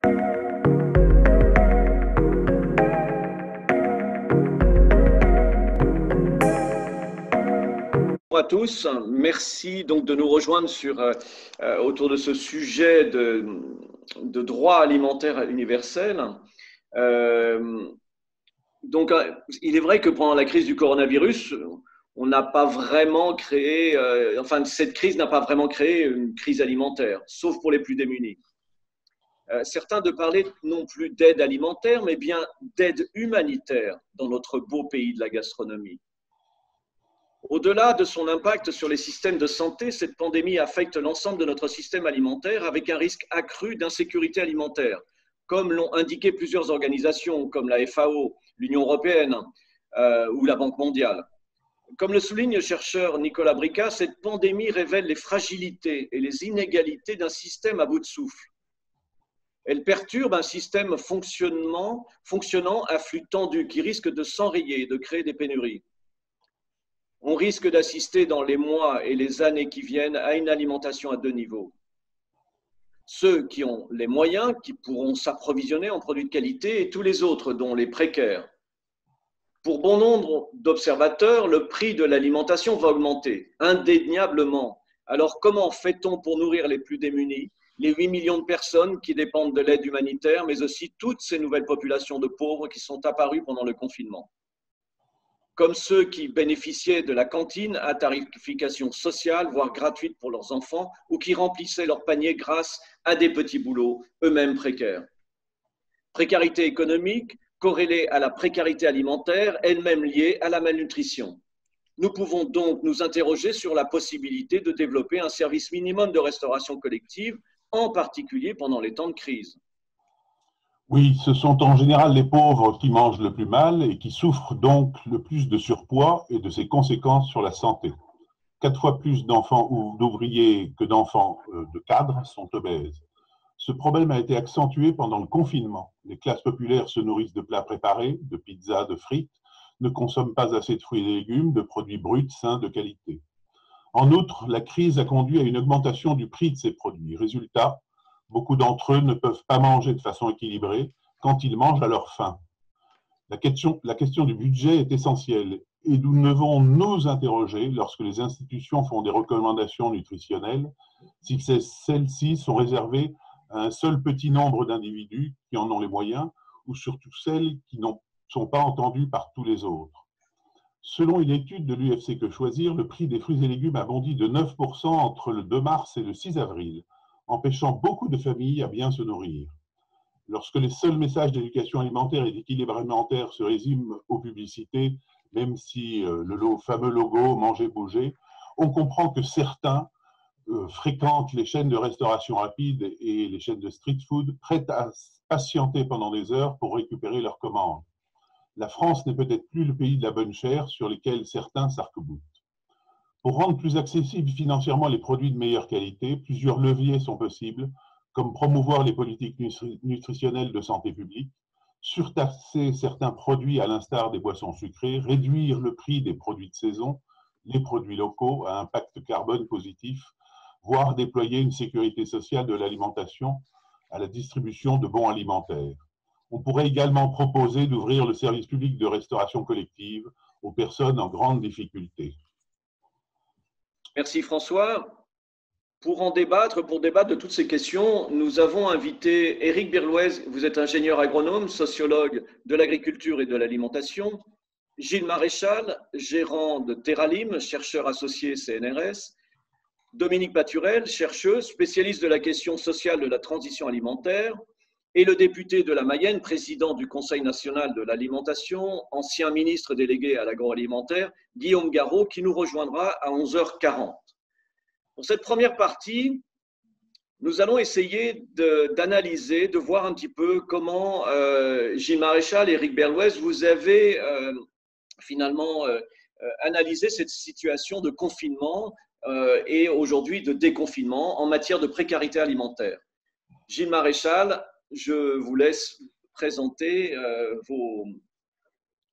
Bonjour à tous, merci donc de nous rejoindre autour de ce sujet de droit alimentaire universel. Donc, il est vrai que pendant la crise du coronavirus, on n'a pas vraiment créé, cette crise n'a pas vraiment créé une crise alimentaire, sauf pour les plus démunis. Certains de parler non plus d'aide alimentaire, mais bien d'aide humanitaire dans notre beau pays de la gastronomie. Au-delà de son impact sur les systèmes de santé, cette pandémie affecte l'ensemble de notre système alimentaire avec un risque accru d'insécurité alimentaire, comme l'ont indiqué plusieurs organisations comme la FAO, l'Union européenne ou la Banque mondiale. Comme le souligne le chercheur Nicolas Bricas, cette pandémie révèle les fragilités et les inégalités d'un système à bout de souffle. Elle perturbe un système fonctionnant à flux tendu qui risque de s'enrayer et de créer des pénuries. On risque d'assister dans les mois et les années qui viennent à une alimentation à deux niveaux. Ceux qui ont les moyens, qui pourront s'approvisionner en produits de qualité, et tous les autres, dont les précaires. Pour bon nombre d'observateurs, le prix de l'alimentation va augmenter, indéniablement. Alors comment fait-on pour nourrir les plus démunis, les 8 millions de personnes qui dépendent de l'aide humanitaire, mais aussi toutes ces nouvelles populations de pauvres qui sont apparues pendant le confinement? Comme ceux qui bénéficiaient de la cantine à tarification sociale, voire gratuite pour leurs enfants, ou qui remplissaient leur panier grâce à des petits boulots, eux-mêmes précaires. Précarité économique corrélée à la précarité alimentaire, elle-même liée à la malnutrition. Nous pouvons donc nous interroger sur la possibilité de développer un service minimum de restauration collective, en particulier pendant les temps de crise. Oui, ce sont en général les pauvres qui mangent le plus mal et qui souffrent donc le plus de surpoids et de ses conséquences sur la santé. 4 fois plus d'enfants ou d'ouvriers que d'enfants de cadres sont obèses. Ce problème a été accentué pendant le confinement. Les classes populaires se nourrissent de plats préparés, de pizzas, de frites, ne consomment pas assez de fruits et légumes, de produits bruts, sains, de qualité. En outre, la crise a conduit à une augmentation du prix de ces produits. Résultat, beaucoup d'entre eux ne peuvent pas manger de façon équilibrée quand ils mangent à leur faim. La question du budget est essentielle et nous devons nous interroger lorsque les institutions font des recommandations nutritionnelles, si celles-ci sont réservées à un seul petit nombre d'individus qui en ont les moyens ou surtout celles qui ne sont pas entendues par tous les autres. Selon une étude de l'UFC Que Choisir, le prix des fruits et légumes a bondi de 9% entre le 2 mars et le 6 avril, empêchant beaucoup de familles à bien se nourrir. Lorsque les seuls messages d'éducation alimentaire et d'équilibre alimentaire se résument aux publicités, même si le fameux logo « Manger, bouger », on comprend que certains fréquentent les chaînes de restauration rapide et les chaînes de street food, prêtes à patienter pendant des heures pour récupérer leurs commandes. La France n'est peut-être plus le pays de la bonne chère sur lequel certains s'arc-boutent. Pour rendre plus accessibles financièrement les produits de meilleure qualité, plusieurs leviers sont possibles, comme promouvoir les politiques nutritionnelles de santé publique, surtaxer certains produits à l'instar des boissons sucrées, réduire le prix des produits de saison, les produits locaux à impact carbone positif, voire déployer une sécurité sociale de l'alimentation à la distribution de bons alimentaires. On pourrait également proposer d'ouvrir le service public de restauration collective aux personnes en grande difficulté. Merci François. Pour débattre de toutes ces questions, nous avons invité Éric Birlouez, vous êtes ingénieur agronome, sociologue de l'agriculture et de l'alimentation, Gilles Maréchal, gérant de Terralim, chercheur associé CNRS, Dominique Paturel, chercheuse, spécialiste de la question sociale de la transition alimentaire, et le député de la Mayenne, président du Conseil national de l'alimentation, ancien ministre délégué à l'agroalimentaire, Guillaume Garot, qui nous rejoindra à 11h40. Pour cette première partie, nous allons essayer d'analyser, de voir un petit peu comment Gilles Maréchal et Éric Birlouez, vous avez finalement analysé cette situation de confinement et aujourd'hui de déconfinement en matière de précarité alimentaire. Gilles Maréchal, je vous laisse présenter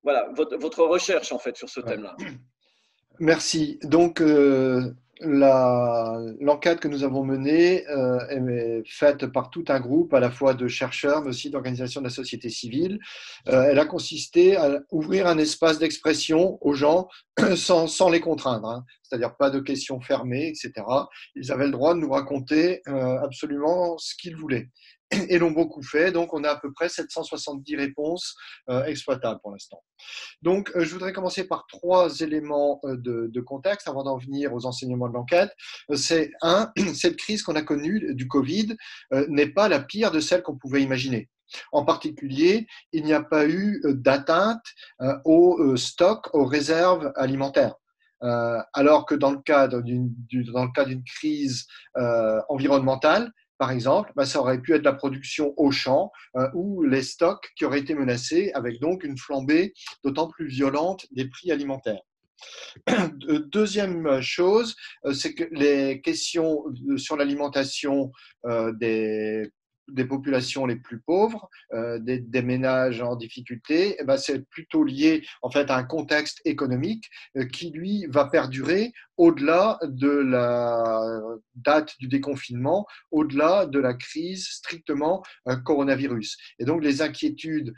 votre recherche en fait sur ce thème-là. Merci. Donc, l'enquête que nous avons menée est faite par tout un groupe, à la fois de chercheurs, mais aussi d'organisations de la société civile. Elle a consisté à ouvrir un espace d'expression aux gens sans les contraindre, hein. C'est-à-dire pas de questions fermées, etc. Ils avaient le droit de nous raconter absolument ce qu'ils voulaient. Et l'ont beaucoup fait, donc on a à peu près 770 réponses exploitables pour l'instant. Donc, je voudrais commencer par trois éléments de contexte avant d'en venir aux enseignements de l'enquête. C'est un, cette crise qu'on a connue du Covid n'est pas la pire de celle qu'on pouvait imaginer. En particulier, il n'y a pas eu d'atteinte aux stocks, aux réserves alimentaires. Alors que dans le cadre d'une crise environnementale, par exemple, ça aurait pu être la production au champ ou les stocks qui auraient été menacés, avec donc une flambée d'autant plus violente des prix alimentaires. Deuxième chose, c'est que les questions sur l'alimentation des populations les plus pauvres, des ménages en difficulté, c'est plutôt lié en fait à un contexte économique qui lui va perdurer au-delà de la date du déconfinement, au-delà de la crise strictement coronavirus. Et donc les inquiétudes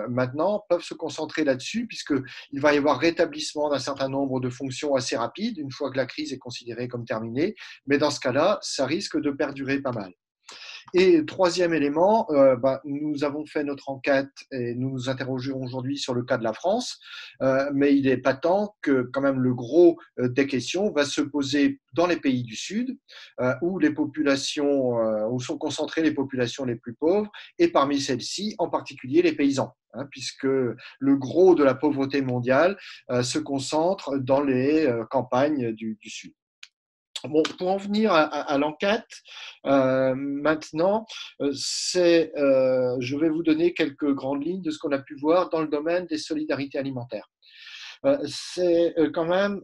maintenant peuvent se concentrer là-dessus, puisqu'il va y avoir rétablissement d'un certain nombre de fonctions assez rapides une fois que la crise est considérée comme terminée, mais dans ce cas-là, ça risque de perdurer pas mal. Et troisième élément, nous avons fait notre enquête et nous nous interrogeons aujourd'hui sur le cas de la France, mais il est patent que quand même le gros des questions va se poser dans les pays du Sud, où les populations, où sont concentrées les populations les plus pauvres, et parmi celles-ci, en particulier les paysans, hein, puisque le gros de la pauvreté mondiale se concentre dans les campagnes du Sud. Bon, pour en venir à l'enquête, maintenant, je vais vous donner quelques grandes lignes de ce qu'on a pu voir dans le domaine des solidarités alimentaires. C'est quand même,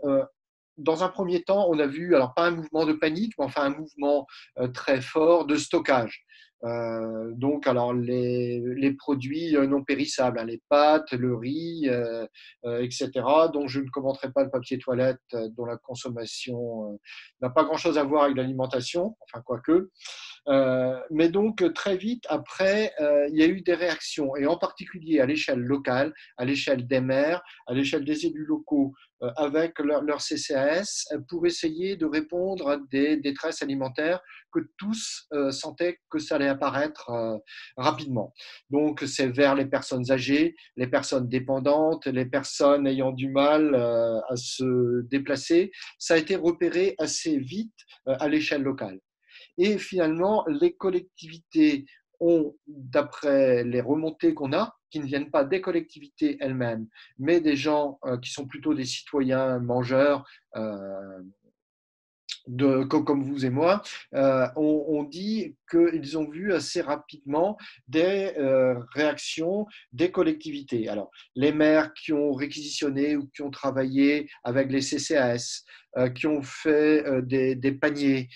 dans un premier temps, on a vu, alors pas un mouvement de panique, mais enfin un mouvement très fort de stockage. Donc, alors les produits non périssables, hein, les pâtes, le riz, etc., dont je ne commenterai pas le papier toilette, dont la consommation n'a pas grand-chose à voir avec l'alimentation, enfin quoique. Mais donc, très vite après, il y a eu des réactions, et en particulier à l'échelle locale, à l'échelle des maires, à l'échelle des élus locaux, avec leur CCAS, pour essayer de répondre à des détresses alimentaires que tous sentaient que ça allait apparaître rapidement. Donc, c'est vers les personnes âgées, les personnes dépendantes, les personnes ayant du mal à se déplacer. Ça a été repéré assez vite à l'échelle locale. Et finalement, les collectivités ont, d'après les remontées qu'on a, qui ne viennent pas des collectivités elles-mêmes, mais des gens qui sont plutôt des citoyens mangeurs, comme vous et moi, on dit qu'ils ont vu assez rapidement des réactions des collectivités. Alors, les maires qui ont réquisitionné ou qui ont travaillé avec les CCAS, qui ont fait des paniers,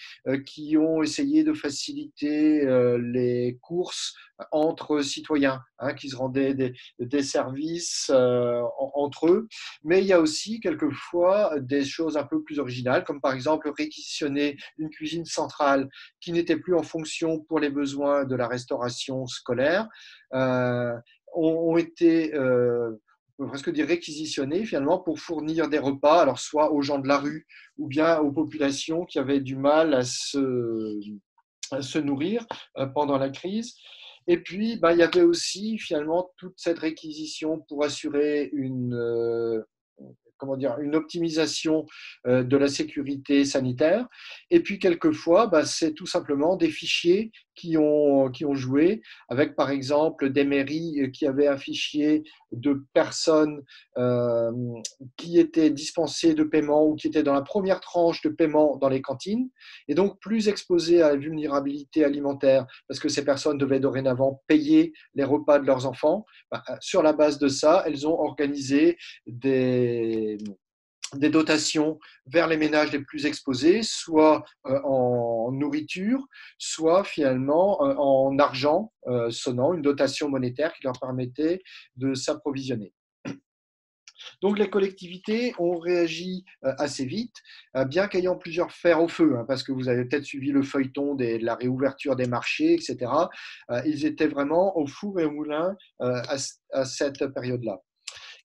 qui ont essayé de faciliter les courses entre citoyens, hein, qui se rendaient des services entre eux. Mais il y a aussi quelquefois des choses un peu plus originales, comme par exemple réquisitionner une cuisine centrale qui n'était plus en fonction pour les besoins de la restauration scolaire, ont été on peut presque dire réquisitionnés finalement pour fournir des repas, alors soit aux gens de la rue ou bien aux populations qui avaient du mal à se nourrir pendant la crise. Et puis, il y avait aussi finalement toute cette réquisition pour assurer une optimisation de la sécurité sanitaire. Et puis, quelquefois, c'est tout simplement des fichiers qui ont joué, avec par exemple des mairies qui avaient un fichier de personnes qui étaient dispensées de paiement ou qui étaient dans la première tranche de paiement dans les cantines, et donc plus exposées à la vulnérabilité alimentaire, parce que ces personnes devaient dorénavant payer les repas de leurs enfants. Sur la base de ça, elles ont organisé des dotations vers les ménages les plus exposés, soit en nourriture, soit finalement en argent sonnant, une dotation monétaire qui leur permettait de s'approvisionner. Donc les collectivités ont réagi assez vite, bien qu'ayant plusieurs fers au feu, hein, parce que vous avez peut-être suivi le feuilleton de la réouverture des marchés, etc. Ils étaient vraiment au four et au moulin à cette période-là.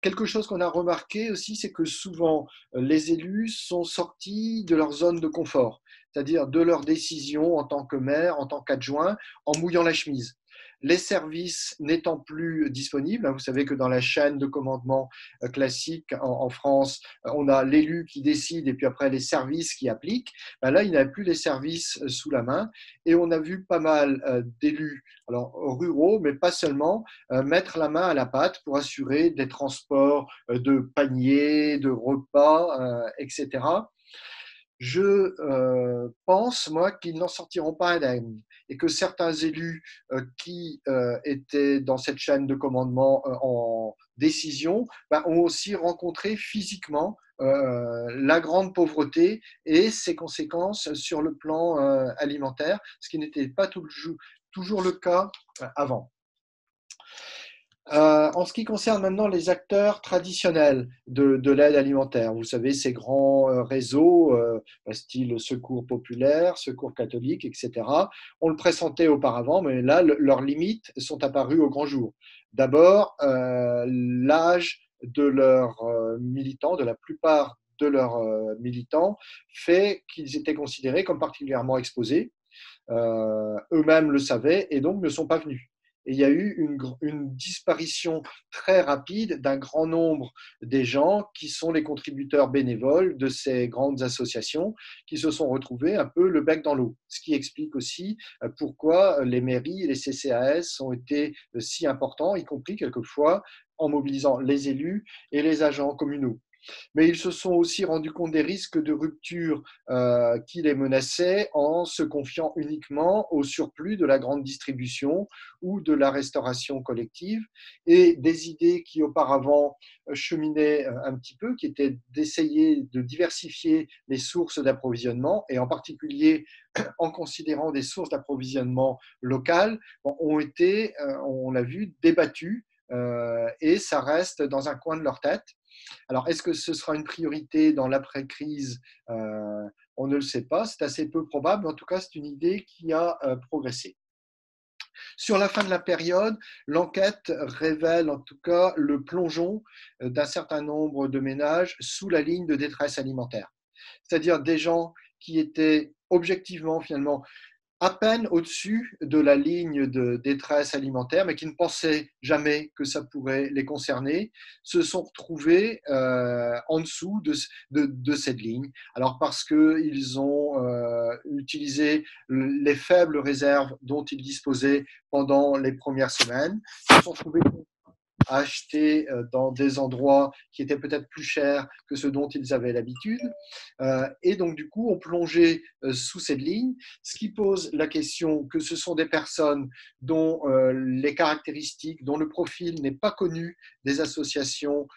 Quelque chose qu'on a remarqué aussi, c'est que souvent les élus sont sortis de leur zone de confort, c'est-à-dire de leurs décisions en tant que maire, en tant qu'adjoint, en mouillant la chemise. Les services n'étant plus disponibles, vous savez que dans la chaîne de commandement classique en France, on a l'élu qui décide et puis après les services qui appliquent. Là, il n'y avait plus les services sous la main et on a vu pas mal d'élus, alors ruraux, mais pas seulement, mettre la main à la pâte pour assurer des transports de paniers, de repas, etc. Je pense, moi, qu'ils n'en sortiront pas indemnes et que certains élus qui étaient dans cette chaîne de commandement en décision ont aussi rencontré physiquement la grande pauvreté et ses conséquences sur le plan alimentaire, ce qui n'était pas toujours le cas avant. En ce qui concerne maintenant les acteurs traditionnels de l'aide alimentaire, vous savez, ces grands réseaux, style Secours populaire, Secours catholique, etc., on le pressentait auparavant, mais là, leurs limites sont apparues au grand jour. D'abord, l'âge de leurs militants, de la plupart de leurs militants, fait qu'ils étaient considérés comme particulièrement exposés. Eux-mêmes le savaient et donc ne sont pas venus. Et il y a eu une disparition très rapide d'un grand nombre des gens qui sont les contributeurs bénévoles de ces grandes associations qui se sont retrouvés un peu le bec dans l'eau. Ce qui explique aussi pourquoi les mairies et les CCAS ont été si importants, y compris quelquefois en mobilisant les élus et les agents communaux. Mais ils se sont aussi rendus compte des risques de rupture qui les menaçaient en se confiant uniquement au surplus de la grande distribution ou de la restauration collective et des idées qui auparavant cheminaient un petit peu, qui étaient d'essayer de diversifier les sources d'approvisionnement et en particulier en considérant des sources d'approvisionnement locales, ont été, on l'a vu, débattues et ça reste dans un coin de leur tête. Alors, est-ce que ce sera une priorité dans l'après-crise? On ne le sait pas, c'est assez peu probable, mais en tout cas, c'est une idée qui a progressé. Sur la fin de la période, l'enquête révèle en tout cas le plongeon d'un certain nombre de ménages sous la ligne de détresse alimentaire, c'est-à-dire des gens qui étaient objectivement finalement à peine au-dessus de la ligne de détresse alimentaire, mais qui ne pensaient jamais que ça pourrait les concerner, se sont retrouvés en dessous de cette ligne. Alors parce qu'ils ont utilisé les faibles réserves dont ils disposaient pendant les premières semaines, ils se sont trouvés à acheter dans des endroits qui étaient peut-être plus chers que ceux dont ils avaient l'habitude. Et donc, du coup, ont plongé sous cette ligne, ce qui pose la question que ce sont des personnes dont les caractéristiques, dont le profil n'est pas connu des associations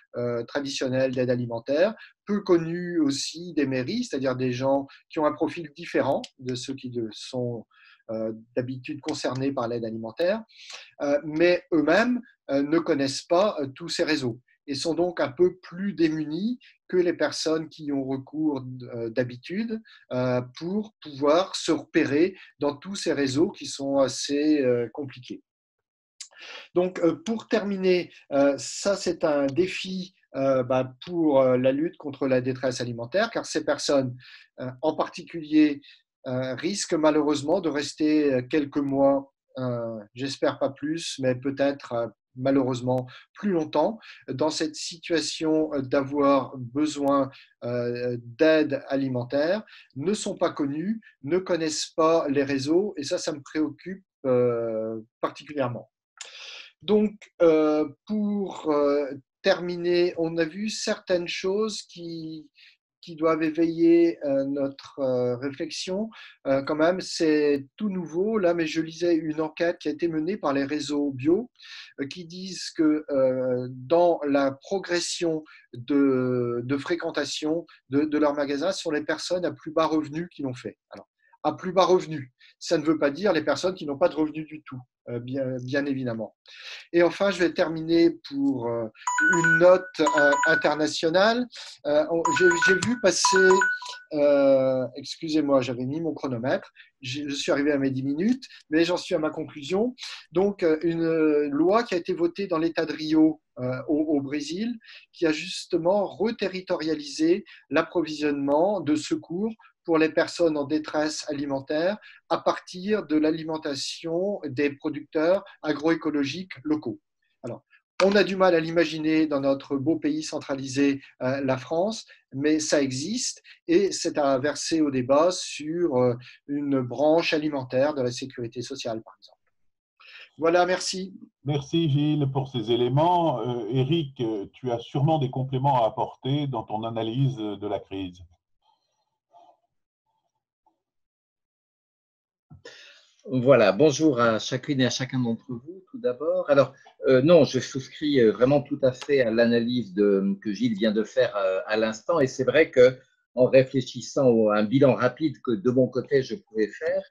traditionnelles d'aide alimentaire, peu connu aussi des mairies, c'est-à-dire des gens qui ont un profil différent de ceux qui sont d'habitude concernés par l'aide alimentaire, mais eux-mêmes ne connaissent pas tous ces réseaux et sont donc un peu plus démunis que les personnes qui y ont recours d'habitude pour pouvoir se repérer dans tous ces réseaux qui sont assez compliqués. Donc, pour terminer, ça c'est un défi pour la lutte contre la détresse alimentaire, car ces personnes en particulier risquent malheureusement de rester quelques mois, j'espère pas plus, mais peut-être malheureusement plus longtemps, dans cette situation d'avoir besoin d'aide alimentaire, ne sont pas connus, ne connaissent pas les réseaux, et ça me préoccupe particulièrement. Donc, pour terminer, on a vu certaines choses qui doivent éveiller notre réflexion. Quand même, c'est tout nouveau, là, mais je lisais une enquête qui a été menée par les réseaux bio qui disent que dans la progression de fréquentation de leurs magasins, ce sont les personnes à plus bas revenus qui l'ont fait. Alors, à plus bas revenu. Ça ne veut pas dire les personnes qui n'ont pas de revenus du tout, bien évidemment. Et enfin, je vais terminer pour une note internationale. J'ai vu passer, excusez-moi, j'avais mis mon chronomètre, je suis arrivé à mes 10 minutes, mais j'en suis à ma conclusion. Donc, une loi qui a été votée dans l'État de Rio au Brésil, qui a justement reterritorialisé l'approvisionnement de secours pour les personnes en détresse alimentaire à partir de l'alimentation des producteurs agroécologiques locaux. Alors, on a du mal à l'imaginer dans notre beau pays centralisé, la France, mais ça existe et c'est à verser au débat sur une branche alimentaire de la sécurité sociale, par exemple. Voilà, merci. Merci Gilles pour ces éléments. Éric, tu as sûrement des compléments à apporter dans ton analyse de la crise. Voilà, bonjour à chacune et à chacun d'entre vous, tout d'abord. Alors, non, je souscris vraiment tout à fait à l'analyse que Gilles vient de faire à l'instant, et c'est vrai que en réfléchissant à un bilan rapide que de mon côté je pouvais faire,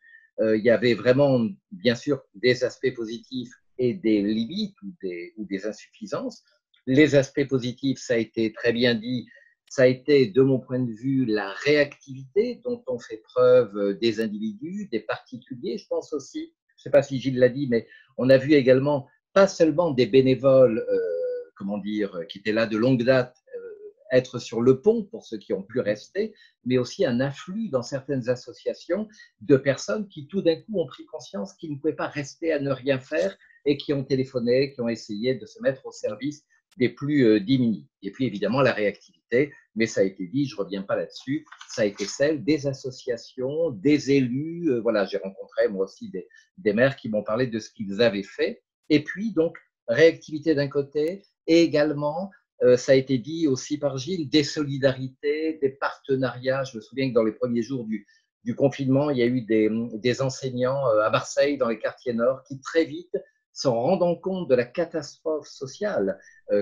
il y avait vraiment, bien sûr, des aspects positifs et des limites ou des insuffisances. Les aspects positifs, ça a été très bien dit, ça a été, de mon point de vue, la réactivité dont ont fait preuve des individus, des particuliers. Je pense aussi, je ne sais pas si Gilles l'a dit, mais on a vu également pas seulement des bénévoles, comment dire, qui étaient là de longue date, être sur le pont pour ceux qui ont pu rester, mais aussi un afflux dans certaines associations de personnes qui tout d'un coup ont pris conscience qu'ils ne pouvaient pas rester à ne rien faire et qui ont téléphoné, qui ont essayé de se mettre au service des plus démunis. Et puis évidemment la réactivité, mais ça a été dit, je ne reviens pas là-dessus, ça a été celle des associations, des élus, voilà, j'ai rencontré moi aussi des maires qui m'ont parlé de ce qu'ils avaient fait, et puis donc réactivité d'un côté, et également, ça a été dit aussi par Gilles, des solidarités, des partenariats. Je me souviens que dans les premiers jours du confinement, il y a eu des enseignants à Marseille, dans les quartiers nord, qui très vite, s'en rendant compte de la catastrophe sociale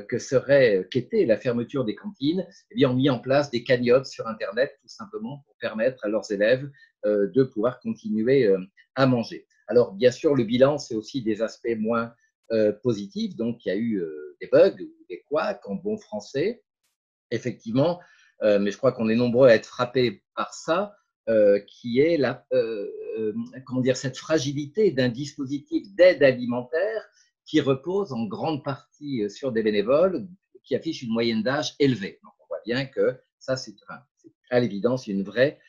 qu'était la fermeture des cantines, eh bien, ont mis en place des cagnottes sur Internet, tout simplement pour permettre à leurs élèves de pouvoir continuer à manger. Alors, bien sûr, le bilan, c'est aussi des aspects moins positifs. Donc, il y a eu des bugs ou des couacs en bon français, effectivement, mais je crois qu'on est nombreux à être frappés par ça, qui est comment dire, cette fragilité d'un dispositif d'aide alimentaire qui repose en grande partie sur des bénévoles qui affichent une moyenne d'âge élevée. Donc, on voit bien que ça, c'est à l'évidence une vraie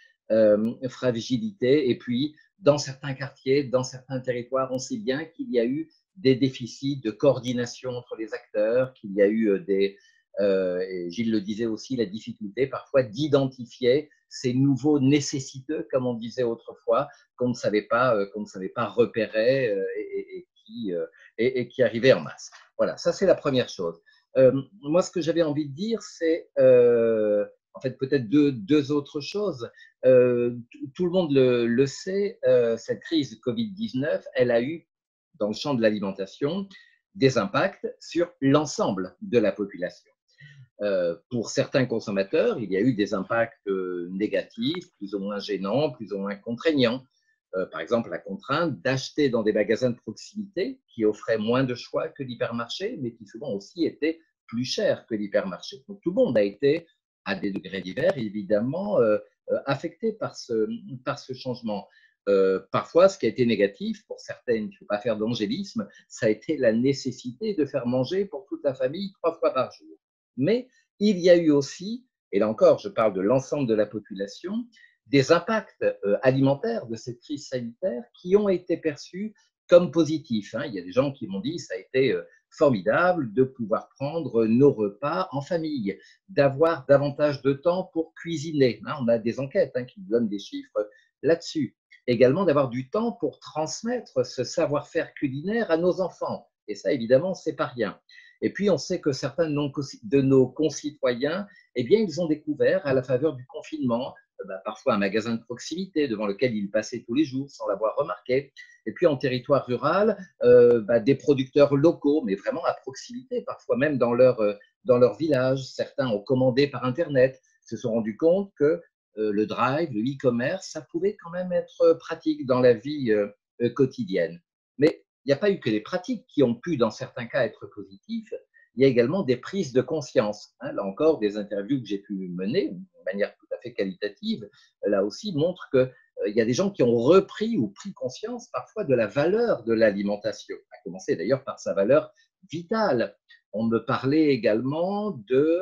fragilité. Et puis, dans certains quartiers, dans certains territoires, on sait bien qu'il y a eu des déficits de coordination entre les acteurs, qu'il y a eu et Gilles le disait aussi, la difficulté parfois d'identifier ces nouveaux nécessiteux, comme on disait autrefois, qu'on ne savait pas repérer et qui arrivaient en masse. Voilà, ça c'est la première chose. Moi, ce que j'avais envie de dire, c'est en fait peut-être deux autres choses. Tout le monde le sait, cette crise de Covid-19, elle a eu, dans le champ de l'alimentation, des impacts sur l'ensemble de la population. Pour certains consommateurs, il y a eu des impacts négatifs, plus ou moins gênants, plus ou moins contraignants. Par exemple, la contrainte d'acheter dans des magasins de proximité qui offraient moins de choix que l'hypermarché, mais qui souvent aussi étaient plus chers que l'hypermarché. Donc tout le monde a été, à des degrés divers, évidemment, affecté par ce changement. Parfois, ce qui a été négatif pour certaines, il ne faut pas faire d'angélisme, ça a été la nécessité de faire manger pour toute la famille 3 fois par jour. Mais il y a eu aussi, et là encore, je parle de l'ensemble de la population, des impacts alimentaires de cette crise sanitaire qui ont été perçus comme positifs. Il y a des gens qui m'ont dit ça a été formidable de pouvoir prendre nos repas en famille, d'avoir davantage de temps pour cuisiner. On a des enquêtes qui donnent des chiffres là-dessus. Également d'avoir du temps pour transmettre ce savoir-faire culinaire à nos enfants. Et ça, évidemment, c'est pas rien. Et puis, on sait que certains de nos concitoyens, eh bien, ils ont découvert à la faveur du confinement, parfois un magasin de proximité devant lequel ils passaient tous les jours sans l'avoir remarqué. Et puis, en territoire rural, des producteurs locaux, mais vraiment à proximité, parfois même dans leur village. Certains ont commandé par Internet, se sont rendus compte que le drive, le e-commerce, ça pouvait quand même être pratique dans la vie quotidienne. Mais il n'y a pas eu que les pratiques qui ont pu, dans certains cas, être positives. Il y a également des prises de conscience. Là encore, des interviews que j'ai pu mener de manière tout à fait qualitative, là aussi, montrent qu'il y a des gens qui ont repris ou pris conscience parfois de la valeur de l'alimentation, à commencer d'ailleurs par sa valeur vitale. On me parlait également d'une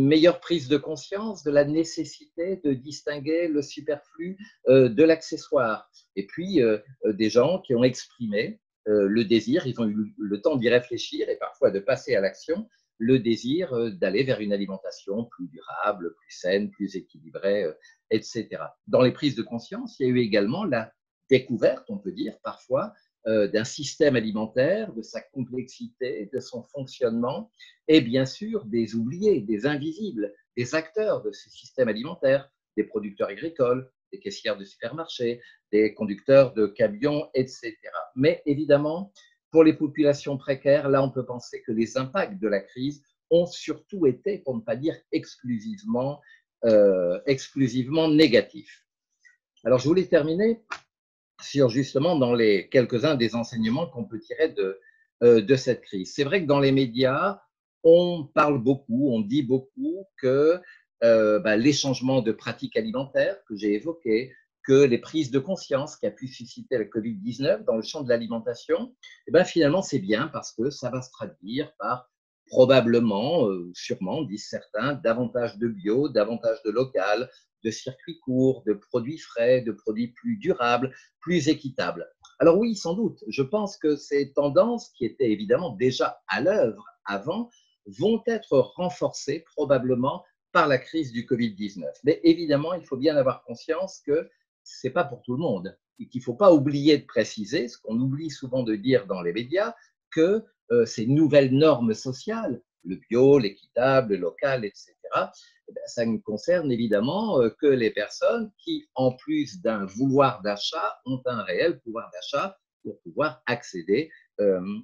meilleure prise de conscience de la nécessité de distinguer le superflu de l'accessoire. Et puis, des gens qui ont exprimé le désir, ils ont eu le temps d'y réfléchir et parfois de passer à l'action, le désir d'aller vers une alimentation plus durable, plus saine, plus équilibrée, etc. Dans les prises de conscience, il y a eu également la découverte, on peut dire parfois, d'un système alimentaire, de sa complexité, de son fonctionnement, et bien sûr des oubliés, des invisibles, des acteurs de ce système alimentaire, des producteurs agricoles, des caissières de supermarchés, des conducteurs de camions, etc. Mais évidemment, pour les populations précaires, là, on peut penser que les impacts de la crise ont surtout été, pour ne pas dire exclusivement négatifs. Alors, je voulais terminer sur justement dans les quelques-uns des enseignements qu'on peut tirer de cette crise. C'est vrai que dans les médias, on parle beaucoup, on dit beaucoup que les changements de pratiques alimentaires que j'ai évoqués, que les prises de conscience qu'a pu susciter la Covid-19 dans le champ de l'alimentation, finalement c'est bien parce que ça va se traduire par probablement, sûrement, disent certains, davantage de bio, davantage de local, de circuits courts, de produits frais, de produits plus durables, plus équitables. Alors oui, sans doute, je pense que ces tendances, qui étaient évidemment déjà à l'œuvre avant, vont être renforcées probablement par la crise du Covid-19. Mais évidemment, il faut bien avoir conscience que ce n'est pas pour tout le monde et qu'il ne faut pas oublier de préciser, ce qu'on oublie souvent de dire dans les médias, que ces nouvelles normes sociales, le bio, l'équitable, le local, etc., ça ne concerne évidemment que les personnes qui, en plus d'un vouloir d'achat, ont un réel pouvoir d'achat pour pouvoir accéder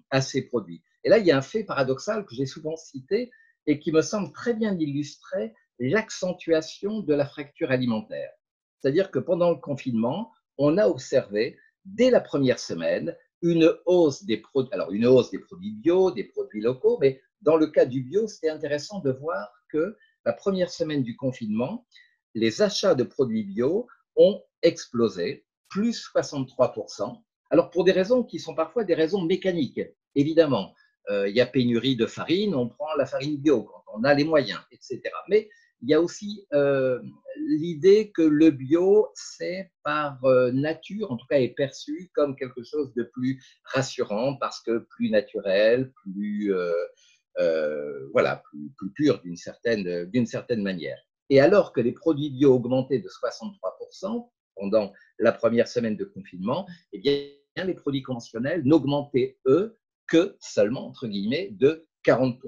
à ces produits. Et là, il y a un fait paradoxal que j'ai souvent cité et qui me semble très bien illustrer l'accentuation de la fracture alimentaire. C'est-à-dire que pendant le confinement, on a observé dès la première semaine une hausse des produits, alors une hausse des produits bio, des produits locaux, mais dans le cas du bio, c'était intéressant de voir que la première semaine du confinement, les achats de produits bio ont explosé, plus 63%. Alors pour des raisons qui sont parfois des raisons mécaniques, évidemment. Il y a pénurie de farine, on prend la farine bio quand on a les moyens, etc. Mais il y a aussi l'idée que le bio, c'est par nature, en tout cas, est perçu comme quelque chose de plus rassurant parce que plus naturel, plus pur d'une certaine manière. Et alors que les produits bio augmentaient de 63% pendant la première semaine de confinement, eh bien, les produits conventionnels n'augmentaient, eux, que seulement, entre guillemets, de 40%.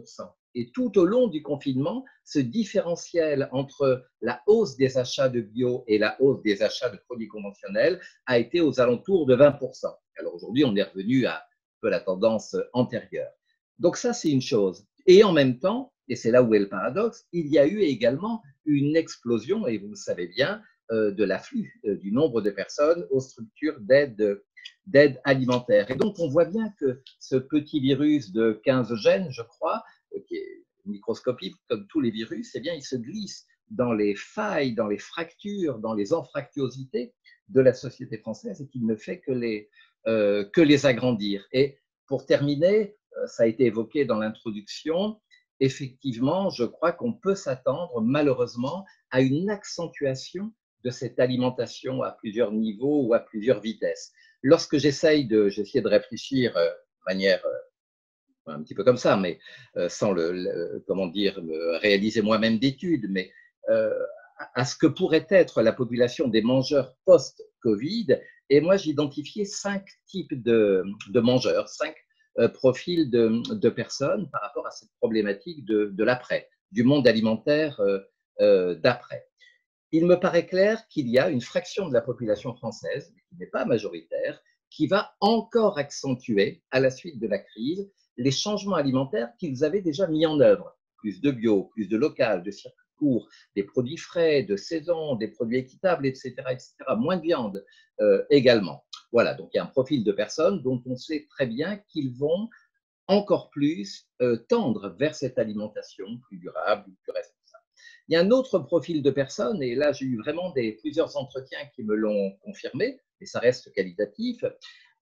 Et tout au long du confinement, ce différentiel entre la hausse des achats de bio et la hausse des achats de produits conventionnels a été aux alentours de 20%. Alors aujourd'hui, on est revenu à un peu la tendance antérieure. Donc ça, c'est une chose. Et en même temps, et c'est là où est le paradoxe, il y a eu également une explosion, et vous le savez bien, de l'afflux du nombre de personnes aux structures d'aide alimentaire. Et donc, on voit bien que ce petit virus de 15 gènes, je crois, qui est microscopique comme tous les virus, eh bien, il se glisse dans les failles, dans les fractures, dans les anfractuosités de la société française et qu'il ne fait que les agrandir. Et pour terminer, ça a été évoqué dans l'introduction, effectivement, je crois qu'on peut s'attendre malheureusement à une accentuation de cette alimentation à plusieurs niveaux ou à plusieurs vitesses. Lorsque j'essaie de réfléchir de manière un petit peu comme ça, mais sans réaliser moi-même d'études, mais à ce que pourrait être la population des mangeurs post-Covid, et moi j'ai identifié 5 types de mangeurs, 5 profils de personnes par rapport à cette problématique de l'après, du monde alimentaire d'après. Il me paraît clair qu'il y a une fraction de la population française, qui n'est pas majoritaire, qui va encore accentuer, à la suite de la crise, les changements alimentaires qu'ils avaient déjà mis en œuvre. Plus de bio, plus de local, de circuits court, des produits frais, de saison, des produits équitables, etc., etc. Moins de viande également. Voilà, donc il y a un profil de personnes dont on sait très bien qu'ils vont encore plus tendre vers cette alimentation plus durable, plus responsable. Il y a un autre profil de personnes, et là j'ai eu vraiment plusieurs entretiens qui me l'ont confirmé, et ça reste qualitatif,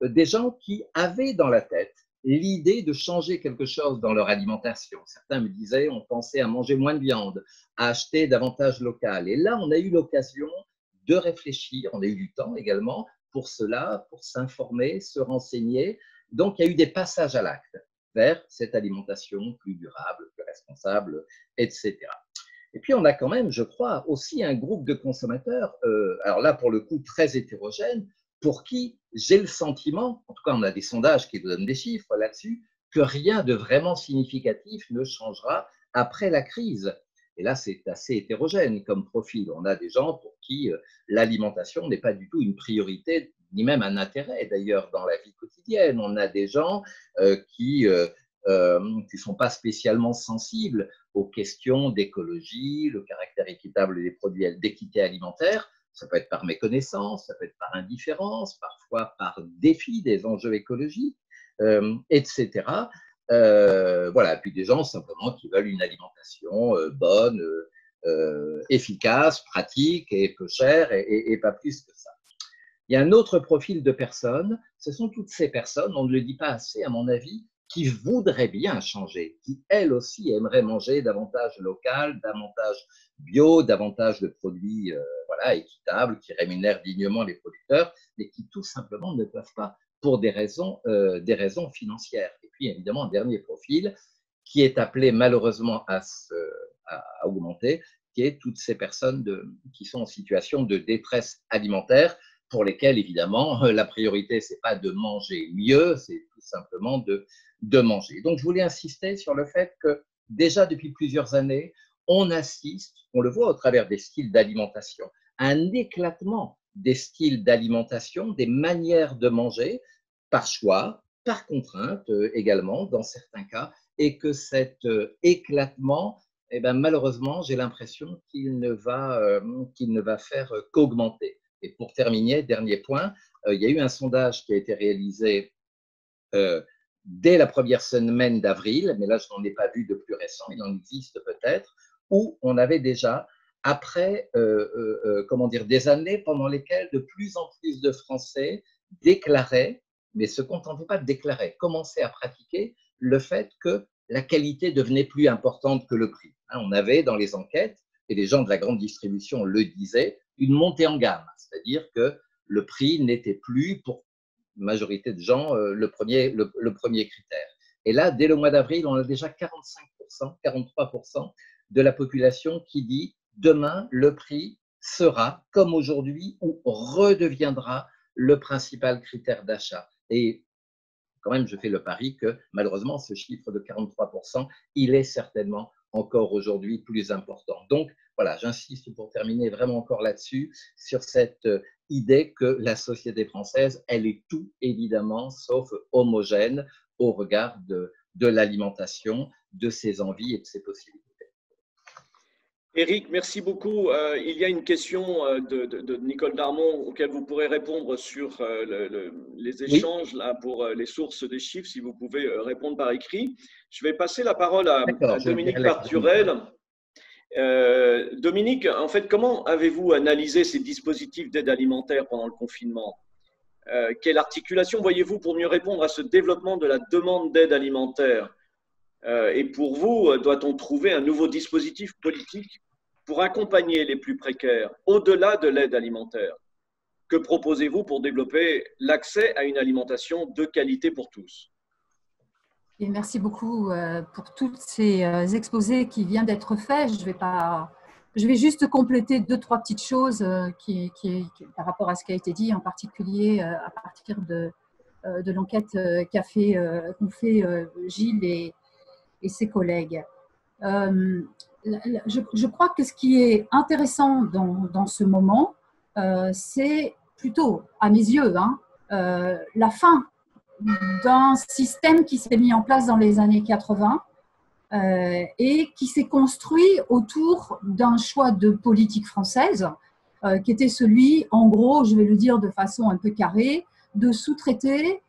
des gens qui avaient dans la tête l'idée de changer quelque chose dans leur alimentation. Certains me disaient, on pensait à manger moins de viande, à acheter davantage local. Et là, on a eu l'occasion de réfléchir, on a eu du temps également pour cela, pour s'informer, se renseigner. Donc, il y a eu des passages à l'acte vers cette alimentation plus durable, plus responsable, etc. Et puis, on a quand même, je crois, aussi un groupe de consommateurs, alors là, pour le coup, très hétérogène, pour qui j'ai le sentiment, en tout cas, on a des sondages qui nous donnent des chiffres là-dessus, que rien de vraiment significatif ne changera après la crise. Et là, c'est assez hétérogène comme profil. On a des gens pour qui l'alimentation n'est pas du tout une priorité, ni même un intérêt d'ailleurs dans la vie quotidienne. On a des gens qui ne sont pas spécialement sensibles aux questions d'écologie, le caractère équitable des produits d'équité alimentaire. Ça peut être par méconnaissance, ça peut être par indifférence, parfois par défi des enjeux écologiques, etc. Voilà, et puis des gens simplement qui veulent une alimentation bonne, efficace, pratique et peu chère et pas plus que ça. Il y a un autre profil de personnes, ce sont toutes ces personnes, on ne le dit pas assez à mon avis, qui voudraient bien changer, qui elles aussi aimeraient manger davantage local, davantage bio, davantage de produits voilà, équitables, qui rémunèrent dignement les producteurs, mais qui tout simplement ne peuvent pas pour des raisons financières. Et puis évidemment, un dernier profil qui est appelé malheureusement à augmenter, qui est toutes ces personnes qui sont en situation de détresse alimentaire, pour lesquelles, évidemment, la priorité, ce n'est pas de manger mieux, c'est tout simplement de manger. Donc, je voulais insister sur le fait que, déjà depuis plusieurs années, on assiste, on le voit au travers des styles d'alimentation, à un éclatement des styles d'alimentation, des manières de manger, par choix, par contrainte également, dans certains cas, et que cet éclatement, eh ben, malheureusement, j'ai l'impression qu'il ne va faire qu'augmenter. Et pour terminer, dernier point, il y a eu un sondage qui a été réalisé dès la première semaine d'avril, mais là je n'en ai pas vu de plus récent, il en existe peut-être, où on avait déjà, après comment dire, des années pendant lesquelles de plus en plus de Français déclaraient, mais se contentaient pas de déclarer, commençaient à pratiquer le fait que la qualité devenait plus importante que le prix. On avait dans les enquêtes, et les gens de la grande distribution le disaient, une montée en gamme, c'est-à-dire que le prix n'était plus, pour la majorité de gens, le premier critère. Et là, dès le mois d'avril, on a déjà 45%, 43% de la population qui dit demain, le prix sera, comme aujourd'hui, ou redeviendra le principal critère d'achat. Et quand même, je fais le pari que malheureusement, ce chiffre de 43%, il est certainement encore aujourd'hui plus important. Donc, voilà, j'insiste pour terminer vraiment encore là-dessus, sur cette idée que la société française, elle est tout évidemment sauf homogène au regard de l'alimentation, de ses envies et de ses possibilités. Éric, merci beaucoup. Il y a une question de Nicole Darmon auquel vous pourrez répondre sur les échanges là, pour les sources des chiffres, si vous pouvez répondre par écrit. Je vais passer la parole à Dominique Parturel. Dominique, en fait, comment avez-vous analysé ces dispositifs d'aide alimentaire pendant le confinement? Quelle articulation voyez-vous pour mieux répondre à ce développement de la demande d'aide alimentaire? Et pour vous, doit-on trouver un nouveau dispositif politique pour accompagner les plus précaires au-delà de l'aide alimentaire? Que proposez-vous pour développer l'accès à une alimentation de qualité pour tous? Et merci beaucoup pour tous ces exposés qui viennent d'être faits. Je vais juste compléter 2-3 petites choses par rapport à ce qui a été dit, en particulier à partir de l'enquête qu'ont fait Gilles et ses collègues. Je crois que ce qui est intéressant dans ce moment, c'est plutôt, à mes yeux, la fin d'un système qui s'est mis en place dans les années 80 et qui s'est construit autour d'un choix de politique française qui était celui, en gros, je vais le dire de façon un peu carrée, de sous-traiter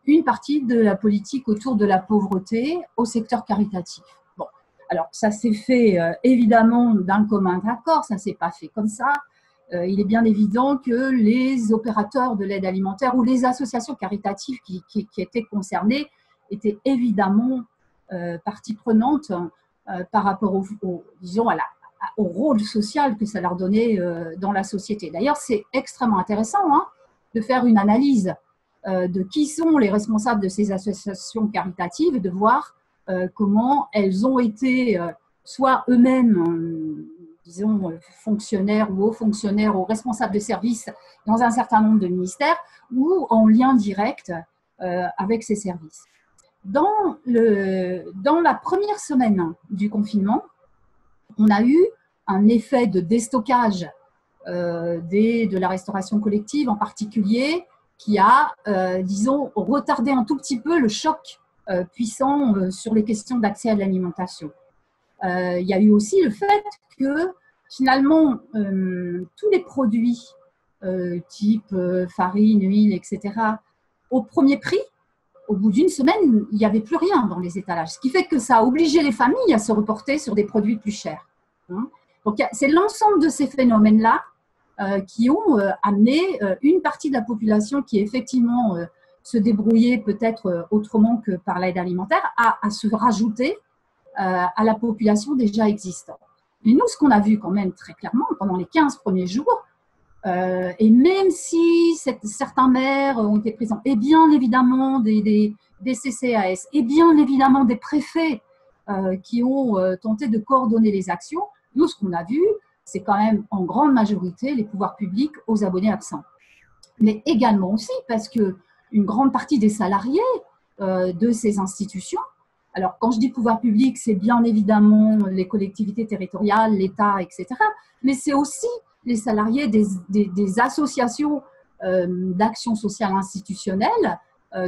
une partie de la politique autour de la pauvreté au secteur caritatif. Bon, alors ça s'est fait évidemment d'un commun accord, ça ne s'est pas fait comme ça. Il est bien évident que les opérateurs de l'aide alimentaire ou les associations caritatives qui étaient concernées étaient évidemment partie prenante par rapport disons, au rôle social que ça leur donnait dans la société. D'ailleurs, c'est extrêmement intéressant de faire une analyse de qui sont les responsables de ces associations caritatives et de voir comment elles ont été soit eux-mêmes, disons, fonctionnaires ou hauts fonctionnaires ou responsables de services dans un certain nombre de ministères ou en lien direct avec ces services. Dans la première semaine du confinement, on a eu un effet de déstockage de la restauration collective en particulier qui a, disons, retardé un tout petit peu le choc puissant sur les questions d'accès à l'alimentation. Il y a eu aussi le fait que finalement, tous les produits type farine, huile, etc., au premier prix, au bout d'une semaine, il n'y avait plus rien dans les étalages. Ce qui fait que ça a obligé les familles à se reporter sur des produits plus chers. Donc, c'est l'ensemble de ces phénomènes-là qui ont amené une partie de la population qui effectivement se débrouillait peut-être autrement que par l'aide alimentaire à se rajouter à la population déjà existante. Mais nous, ce qu'on a vu quand même très clairement pendant les 15 premiers jours, et même si certains maires ont été présents, et bien évidemment des CCAS, et bien évidemment des préfets qui ont tenté de coordonner les actions, nous, ce qu'on a vu, c'est quand même en grande majorité les pouvoirs publics aux abonnés absents. Mais également aussi parce qu'une grande partie des salariés de ces institutions, alors quand je dis pouvoir public, c'est bien évidemment les collectivités territoriales, l'État, etc., mais c'est aussi les salariés des associations d'action sociale institutionnelle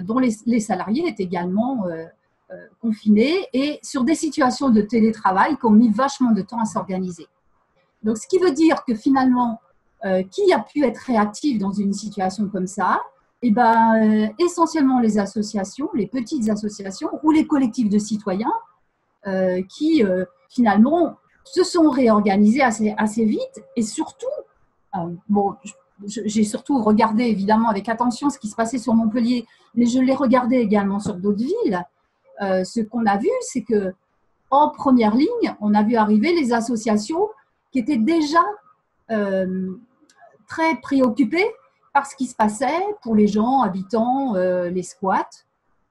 dont les salariés étaient également confinés et sur des situations de télétravail qui ont mis vachement de temps à s'organiser. Donc, ce qui veut dire que finalement, qui a pu être réactif dans une situation comme ça? Eh ben, essentiellement les associations, les petites associations ou les collectifs de citoyens qui finalement se sont réorganisés assez vite et surtout, bon, j'ai surtout regardé évidemment avec attention ce qui se passait sur Montpellier, mais je l'ai regardé également sur d'autres villes. Ce qu'on a vu, c'est que en première ligne, on a vu arriver les associations qui étaient déjà très préoccupées par ce qui se passait pour les gens habitant les squats,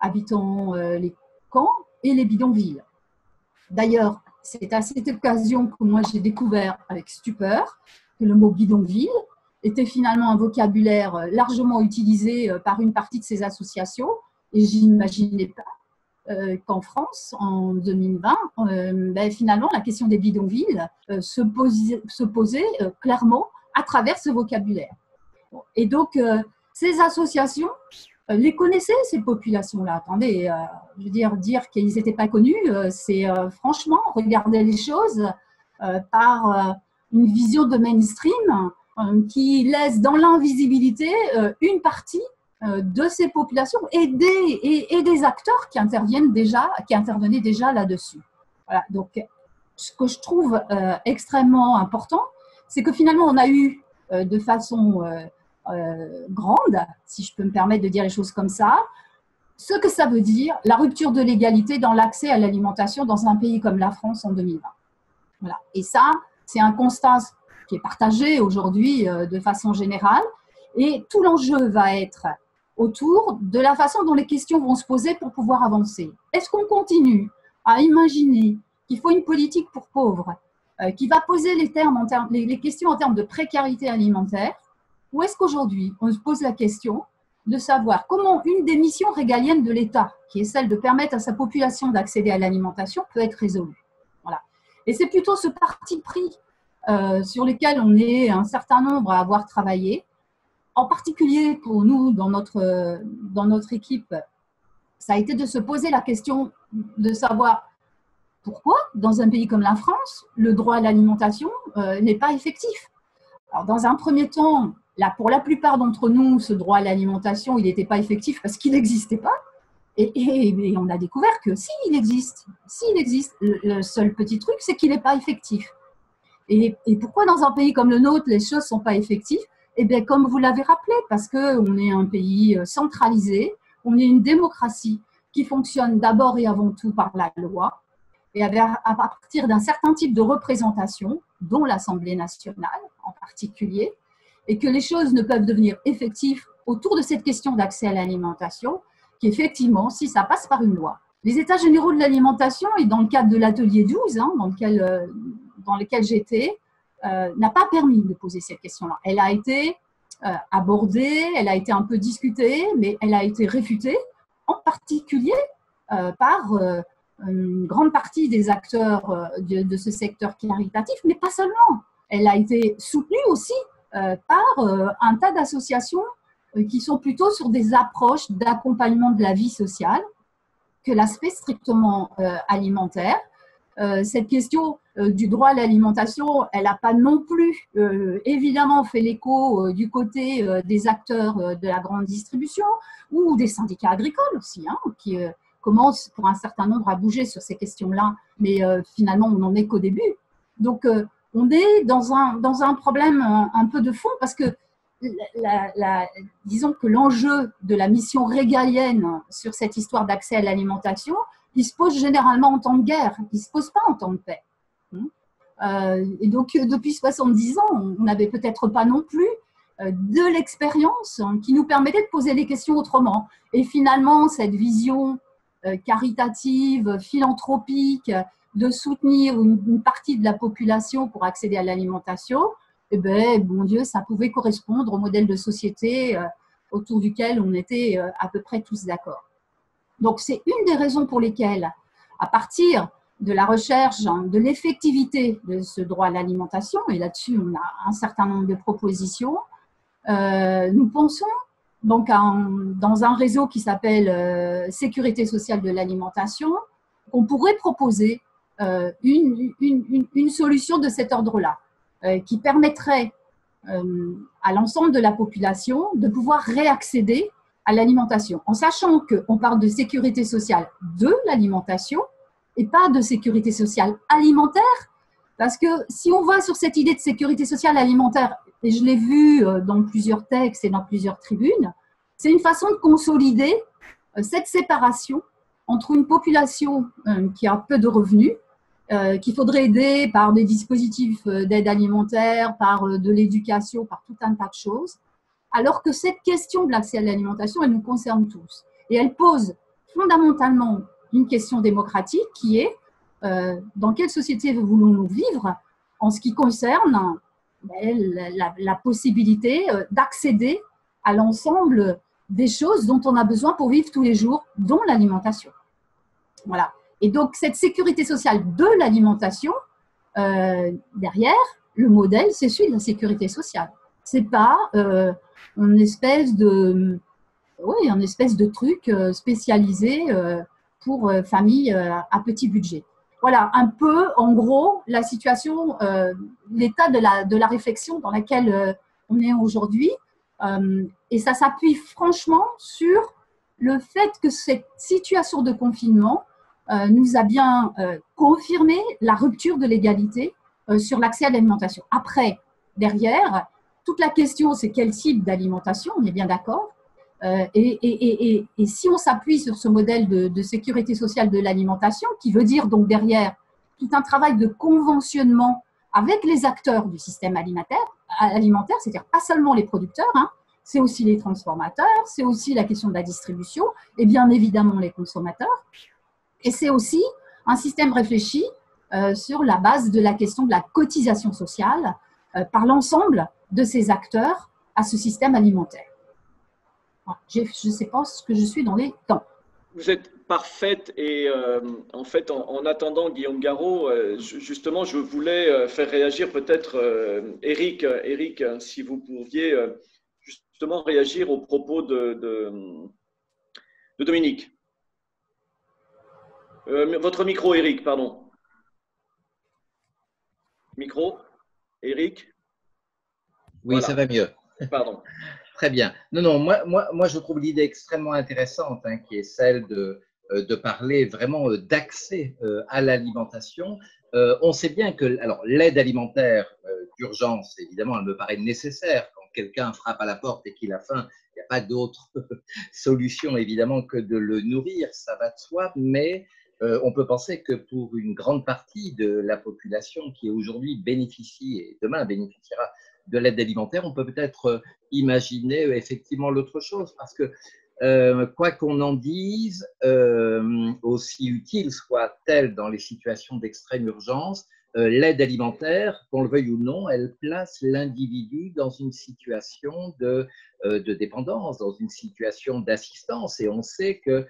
habitant les camps et les bidonvilles. D'ailleurs, c'est à cette occasion que moi j'ai découvert avec stupeur que le mot bidonville était finalement un vocabulaire largement utilisé par une partie de ces associations et j'imaginais pas qu'en France, en 2020, finalement, la question des bidonvilles se posait clairement à travers ce vocabulaire. Et donc, ces associations les connaissaient, ces populations-là. Attendez, je veux dire qu'ils n'étaient pas connus, c'est franchement regarder les choses par une vision de mainstream qui laisse dans l'invisibilité une partie de ces populations et des acteurs qui intervenaient déjà là-dessus. Voilà, donc, ce que je trouve extrêmement important, c'est que finalement, on a eu de façon grande, si je peux me permettre de dire les choses comme ça, ce que ça veut dire, la rupture de l'égalité dans l'accès à l'alimentation dans un pays comme la France en 2020. Voilà. Et ça, c'est un constat qui est partagé aujourd'hui de façon générale et tout l'enjeu va être autour de la façon dont les questions vont se poser pour pouvoir avancer. Est-ce qu'on continue à imaginer qu'il faut une politique pour pauvres qui va poser les questions en termes de précarité alimentaire, ou est-ce qu'aujourd'hui, on se pose la question de savoir comment une des missions régaliennes de l'État, qui est celle de permettre à sa population d'accéder à l'alimentation, peut être résolue. Voilà. Et c'est plutôt ce parti pris sur lequel on est un certain nombre à avoir travaillé. En particulier pour nous, dans notre équipe, ça a été de se poser la question de savoir pourquoi, dans un pays comme la France, le droit à l'alimentation n'est pas effectif. Alors, dans un premier temps, pour la plupart d'entre nous, ce droit à l'alimentation, il n'était pas effectif parce qu'il n'existait pas. Et on a découvert que si, il existe. Si, il existe. Le seul petit truc, c'est qu'il n'est pas effectif. Et pourquoi dans un pays comme le nôtre, les choses ne sont pas effectives? Eh bien, comme vous l'avez rappelé, parce qu'on est un pays centralisé, on est une démocratie qui fonctionne d'abord et avant tout par la loi, et à partir d'un certain type de représentation, dont l'Assemblée nationale en particulier, et que les choses ne peuvent devenir effectives autour de cette question d'accès à l'alimentation qu'effectivement, si ça passe par une loi. Les États généraux de l'alimentation, et dans le cadre de l'atelier 12, dans lequel j'étais, n'a pas permis de poser cette question-là. Elle a été abordée, elle a été un peu discutée, mais elle a été réfutée, en particulier par une grande partie des acteurs de ce secteur caritatif, mais pas seulement. Elle a été soutenue aussi par un tas d'associations qui sont plutôt sur des approches d'accompagnement de la vie sociale que l'aspect strictement alimentaire. Cette question du droit à l'alimentation, elle n'a pas non plus évidemment fait l'écho du côté des acteurs de la grande distribution ou des syndicats agricoles aussi, hein, qui commencent pour un certain nombre à bouger sur ces questions-là, mais finalement on n'en est qu'au début. Donc on est dans un problème un peu de fond parce que disons que l'enjeu de la mission régalienne sur cette histoire d'accès à l'alimentation, il se pose généralement en temps de guerre, il ne se pose pas en temps de paix. Et donc, depuis 70 ans, on n'avait peut-être pas non plus de l'expérience qui nous permettait de poser les questions autrement. Et finalement, cette vision caritative, philanthropique, de soutenir une partie de la population pour accéder à l'alimentation, eh bien, bon Dieu, ça pouvait correspondre au modèle de société autour duquel on était à peu près tous d'accord. Donc, c'est une des raisons pour lesquelles, à partir de la recherche de l'effectivité de ce droit à l'alimentation, et là-dessus, on a un certain nombre de propositions, nous pensons donc dans un réseau qui s'appelle Sécurité sociale de l'alimentation, qu'on pourrait proposer une solution de cet ordre-là, qui permettrait à l'ensemble de la population de pouvoir réaccéder à l'alimentation, en sachant qu'on parle de sécurité sociale de l'alimentation et pas de sécurité sociale alimentaire, parce que si on va sur cette idée de sécurité sociale alimentaire, et je l'ai vu dans plusieurs textes et dans plusieurs tribunes, c'est une façon de consolider cette séparation entre une population qui a peu de revenus, qu'il faudrait aider par des dispositifs d'aide alimentaire, par de l'éducation, par tout un tas de choses, alors que cette question de l'accès à l'alimentation, elle nous concerne tous. Et elle pose fondamentalement une question démocratique qui est dans quelle société voulons-nous vivre en ce qui concerne la possibilité d'accéder à l'ensemble des choses dont on a besoin pour vivre tous les jours, dont l'alimentation. Voilà. Et donc, cette sécurité sociale de l'alimentation, derrière, le modèle, c'est celui de la sécurité sociale. Ce n'est pas une espèce de truc spécialisé pour familles à petit budget. Voilà, un peu, en gros, la situation, l'état de la réflexion dans laquelle on est aujourd'hui. Et ça s'appuie franchement sur le fait que cette situation de confinement nous a bien confirmé la rupture de l'égalité sur l'accès à l'alimentation. Après, derrière, toute la question, c'est quel type d'alimentation, on est bien d'accord. Et si on s'appuie sur ce modèle de sécurité sociale de l'alimentation, qui veut dire donc derrière tout un travail de conventionnement avec les acteurs du système alimentaire, c'est-à-dire pas seulement les producteurs, hein, c'est aussi les transformateurs, c'est aussi la question de la distribution et bien évidemment les consommateurs. Et c'est aussi un système réfléchi sur la base de la question de la cotisation sociale par l'ensemble de ces acteurs à ce système alimentaire. Je ne sais pas ce que je suis dans les temps. Vous êtes parfaite et en fait, en attendant Guillaume Garot, justement, je voulais faire réagir peut-être Eric, si vous pouviez justement réagir aux propos de Dominique. Votre micro, Eric, pardon. Eric? Oui, Voilà. ça va mieux. Pardon. Très bien. Non, non, moi je trouve l'idée extrêmement intéressante, hein, qui est celle de parler vraiment d'accès à l'alimentation. On sait bien que alors l'aide alimentaire d'urgence, évidemment, elle me paraît nécessaire. Quand quelqu'un frappe à la porte et qu'il a faim, il n'y a pas d'autre solution, évidemment, que de le nourrir, ça va de soi, mais on peut penser que pour une grande partie de la population qui aujourd'hui bénéficie et demain bénéficiera de l'aide alimentaire, on peut peut-être imaginer effectivement l'autre chose, parce que quoi qu'on en dise, aussi utile soit-elle dans les situations d'extrême urgence, l'aide alimentaire, qu'on le veuille ou non, elle place l'individu dans une situation de dépendance, dans une situation d'assistance. Et on sait que,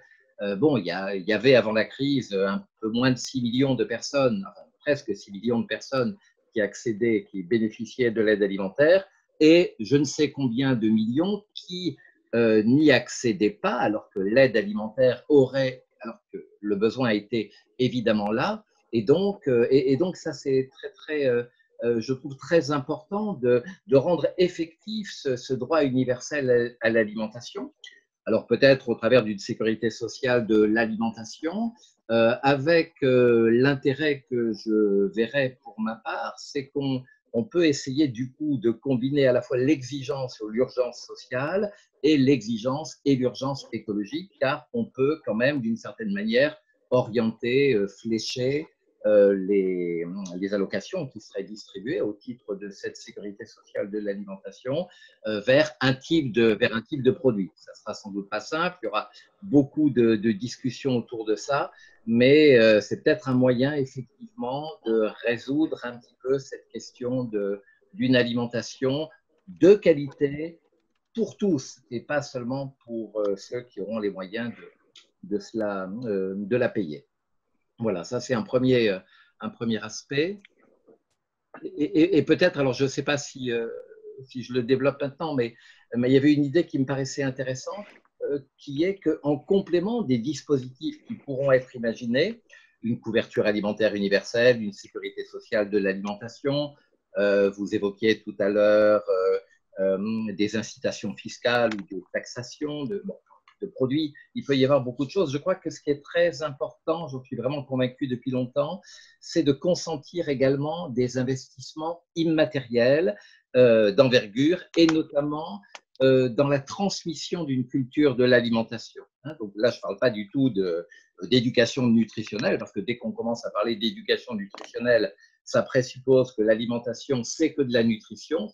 bon, il y avait avant la crise un peu moins de 6 millions de personnes, enfin, presque 6 millions de personnes qui accédaient, qui bénéficiaient de l'aide alimentaire, et je ne sais combien de millions qui n'y accédaient pas, alors que l'aide alimentaire aurait, alors que le besoin était évidemment là. Et donc ça, c'est je trouve très important de rendre effectif ce droit universel à l'alimentation. Alors peut-être au travers d'une sécurité sociale de l'alimentation, avec l'intérêt que je verrais pour ma part, c'est qu'on peut essayer du coup de combiner à la fois l'exigence ou l'urgence sociale et l'exigence et l'urgence écologique, car on peut quand même d'une certaine manière orienter, flécher les allocations qui seraient distribuées au titre de cette sécurité sociale de l'alimentation vers un type de produit. Ça sera sans doute pas simple, il y aura beaucoup de discussions autour de ça, mais c'est peut-être un moyen effectivement de résoudre un petit peu cette question d'une alimentation de qualité pour tous et pas seulement pour ceux qui auront les moyens de la payer. Voilà, ça c'est un premier aspect. Et peut-être, alors je ne sais pas si je le développe maintenant, mais il y avait une idée qui me paraissait intéressante, qui est qu'en complément des dispositifs qui pourront être imaginés, une couverture alimentaire universelle, une sécurité sociale de l'alimentation, vous évoquiez tout à l'heure des incitations fiscales ou de taxation de produits, il peut y avoir beaucoup de choses. Je crois que ce qui est très important, j'en suis vraiment convaincu depuis longtemps, c'est de consentir également des investissements immatériels d'envergure et notamment dans la transmission d'une culture de l'alimentation. Donc là, je ne parle pas du tout d'éducation nutritionnelle, parce que dès qu'on commence à parler d'éducation nutritionnelle, ça présuppose que l'alimentation, c'est que de la nutrition,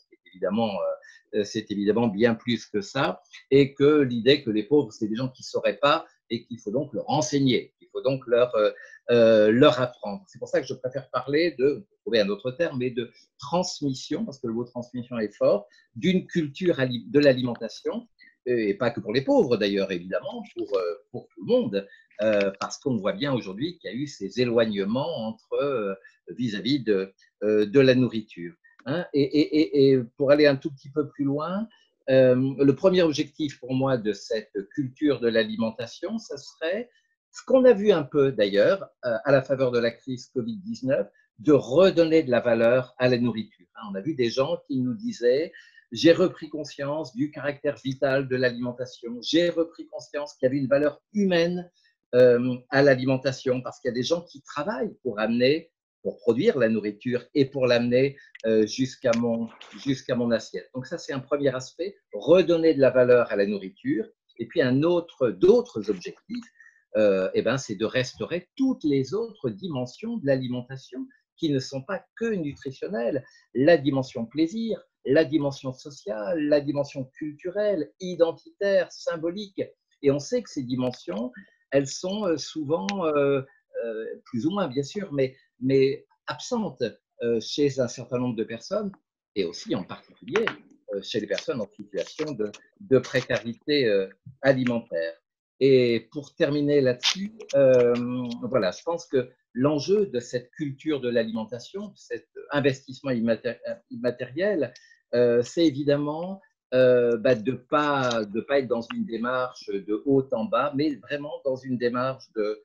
c'est évidemment bien plus que ça, et que l'idée que les pauvres, c'est des gens qui ne sauraient pas et qu'il faut donc leur enseigner, il faut donc leur apprendre. C'est pour ça que je préfère parler de, trouver un autre terme, mais de transmission, parce que le mot transmission est fort, d'une culture de l'alimentation, et pas que pour les pauvres d'ailleurs, évidemment, pour tout le monde, parce qu'on voit bien aujourd'hui qu'il y a eu ces éloignements entre vis-à-vis de la nourriture. Hein, et pour aller un tout petit peu plus loin, le premier objectif pour moi de cette culture de l'alimentation, ce serait ce qu'on a vu un peu d'ailleurs à la faveur de la crise Covid-19, de redonner de la valeur à la nourriture. On a vu des gens qui nous disaient « j'ai repris conscience du caractère vital de l'alimentation, j'ai repris conscience qu'il y avait une valeur humaine à l'alimentation, parce qu'il y a des gens qui travaillent pour produire la nourriture et pour l'amener jusqu'à mon assiette. » Donc ça, c'est un premier aspect, redonner de la valeur à la nourriture. Et puis d'autres objectifs, c'est de restaurer toutes les autres dimensions de l'alimentation qui ne sont pas que nutritionnelles. La dimension plaisir, la dimension sociale, la dimension culturelle, identitaire, symbolique. Et on sait que ces dimensions, elles sont souvent, plus ou moins bien sûr, mais absentes chez un certain nombre de personnes, et aussi en particulier chez les personnes en situation de précarité alimentaire. Et pour terminer là-dessus, voilà, je pense que l'enjeu de cette culture de l'alimentation, cet investissement immatériel, c'est évidemment de pas être dans une démarche de haut en bas, mais vraiment dans une démarche de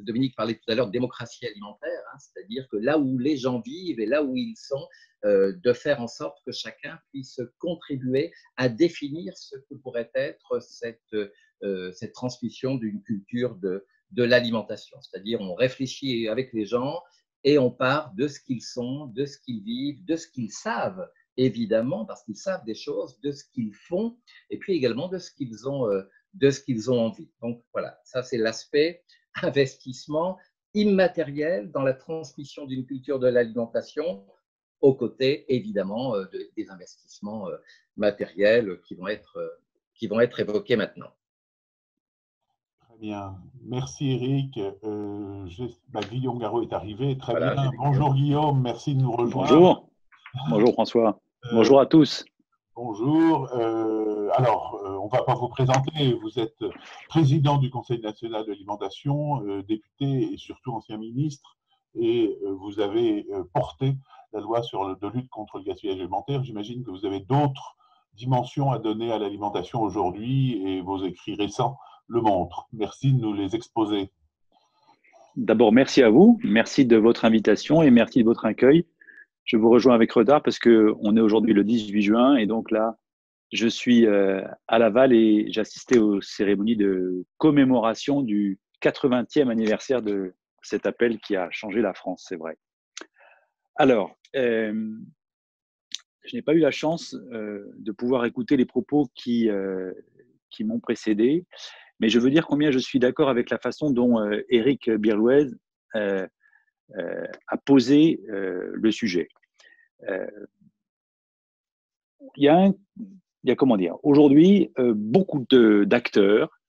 Dominique parlait tout à l'heure de démocratie alimentaire, hein, c'est-à-dire que là où les gens vivent et là où ils sont, de faire en sorte que chacun puisse contribuer à définir ce que pourrait être cette transmission d'une culture de l'alimentation. C'est-à-dire on réfléchit avec les gens et on part de ce qu'ils sont, de ce qu'ils vivent, de ce qu'ils savent, évidemment, parce qu'ils savent des choses, de ce qu'ils font, et puis également de ce qu'ils ont envie. Donc voilà, ça c'est l'aspect investissement immatériel dans la transmission d'une culture de l'alimentation, aux côtés évidemment des investissements matériels qui vont être évoqués maintenant. Très bien. Merci Eric. Guillaume Garot est arrivé. Très Voilà, bien. Bonjour Guillaume, merci de nous rejoindre. Bonjour. Bonjour François. Bonjour à tous. Bonjour. On ne va pas vous présenter. Vous êtes président du Conseil national de l'alimentation, député et surtout ancien ministre. Et vous avez porté la loi de lutte contre le gaspillage alimentaire. J'imagine que vous avez d'autres dimensions à donner à l'alimentation aujourd'hui et vos écrits récents le montrent. Merci de nous les exposer. D'abord, merci à vous. Merci de votre invitation et merci de votre accueil. Je vous rejoins avec retard parce qu'on est aujourd'hui le 18 juin et donc là, je suis à Laval et j'assistais aux cérémonies de commémoration du 80e anniversaire de cet appel qui a changé la France, c'est vrai. Alors, je n'ai pas eu la chance de pouvoir écouter les propos qui m'ont précédé, mais je veux dire combien je suis d'accord avec la façon dont Éric Birlouez a posé le sujet. Il y a comment dire, aujourd'hui, beaucoup d'acteurs,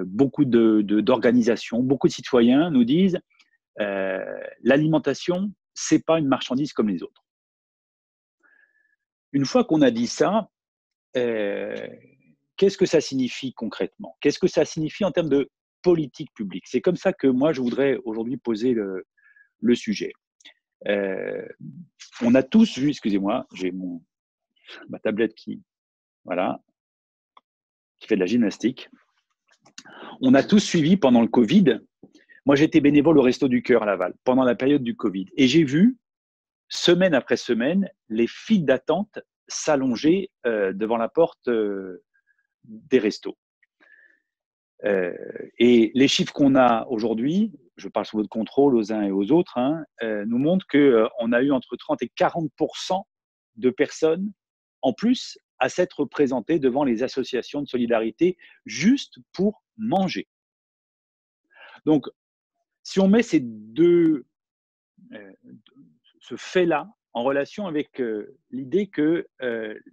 beaucoup d'organisations, beaucoup de citoyens nous disent l'alimentation, c'est pas une marchandise comme les autres. Une fois qu'on a dit ça, qu'est-ce que ça signifie concrètement? Qu'est-ce que ça signifie en termes de politique publique? C'est comme ça que moi, je voudrais aujourd'hui poser le sujet. On a tous vu, excusez-moi, j'ai ma tablette qui fait de la gymnastique. On a tous suivi pendant le Covid. Moi, j'étais bénévole au Resto du Cœur à Laval pendant la période du Covid. Et j'ai vu, semaine après semaine, les files d'attente s'allonger devant la porte des restos. Et les chiffres qu'on a aujourd'hui, je parle sous votre contrôle aux uns et aux autres, nous montrent qu'on a eu entre 30 et 40% de personnes en plus à s'être représentées devant les associations de solidarité juste pour manger. Donc, si on met ce fait-là en relation avec l'idée que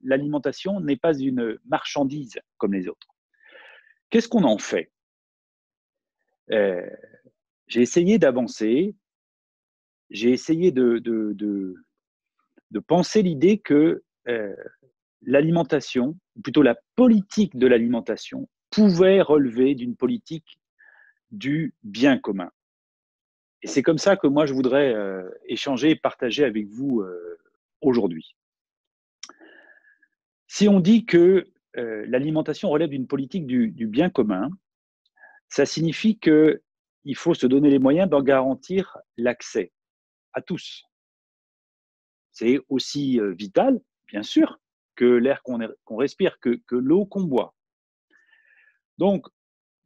l'alimentation n'est pas une marchandise comme les autres, qu'est-ce qu'on en fait? J'ai essayé d'avancer, j'ai essayé de penser l'idée que l'alimentation, ou plutôt la politique de l'alimentation, pouvait relever d'une politique du bien commun. Et c'est comme ça que moi, je voudrais échanger et partager avec vous aujourd'hui. Si on dit que l'alimentation relève d'une politique du bien commun, ça signifie qu'il faut se donner les moyens d'en garantir l'accès à tous. C'est aussi vital, bien sûr, que l'air qu'on respire, que l'eau qu'on boit. Donc,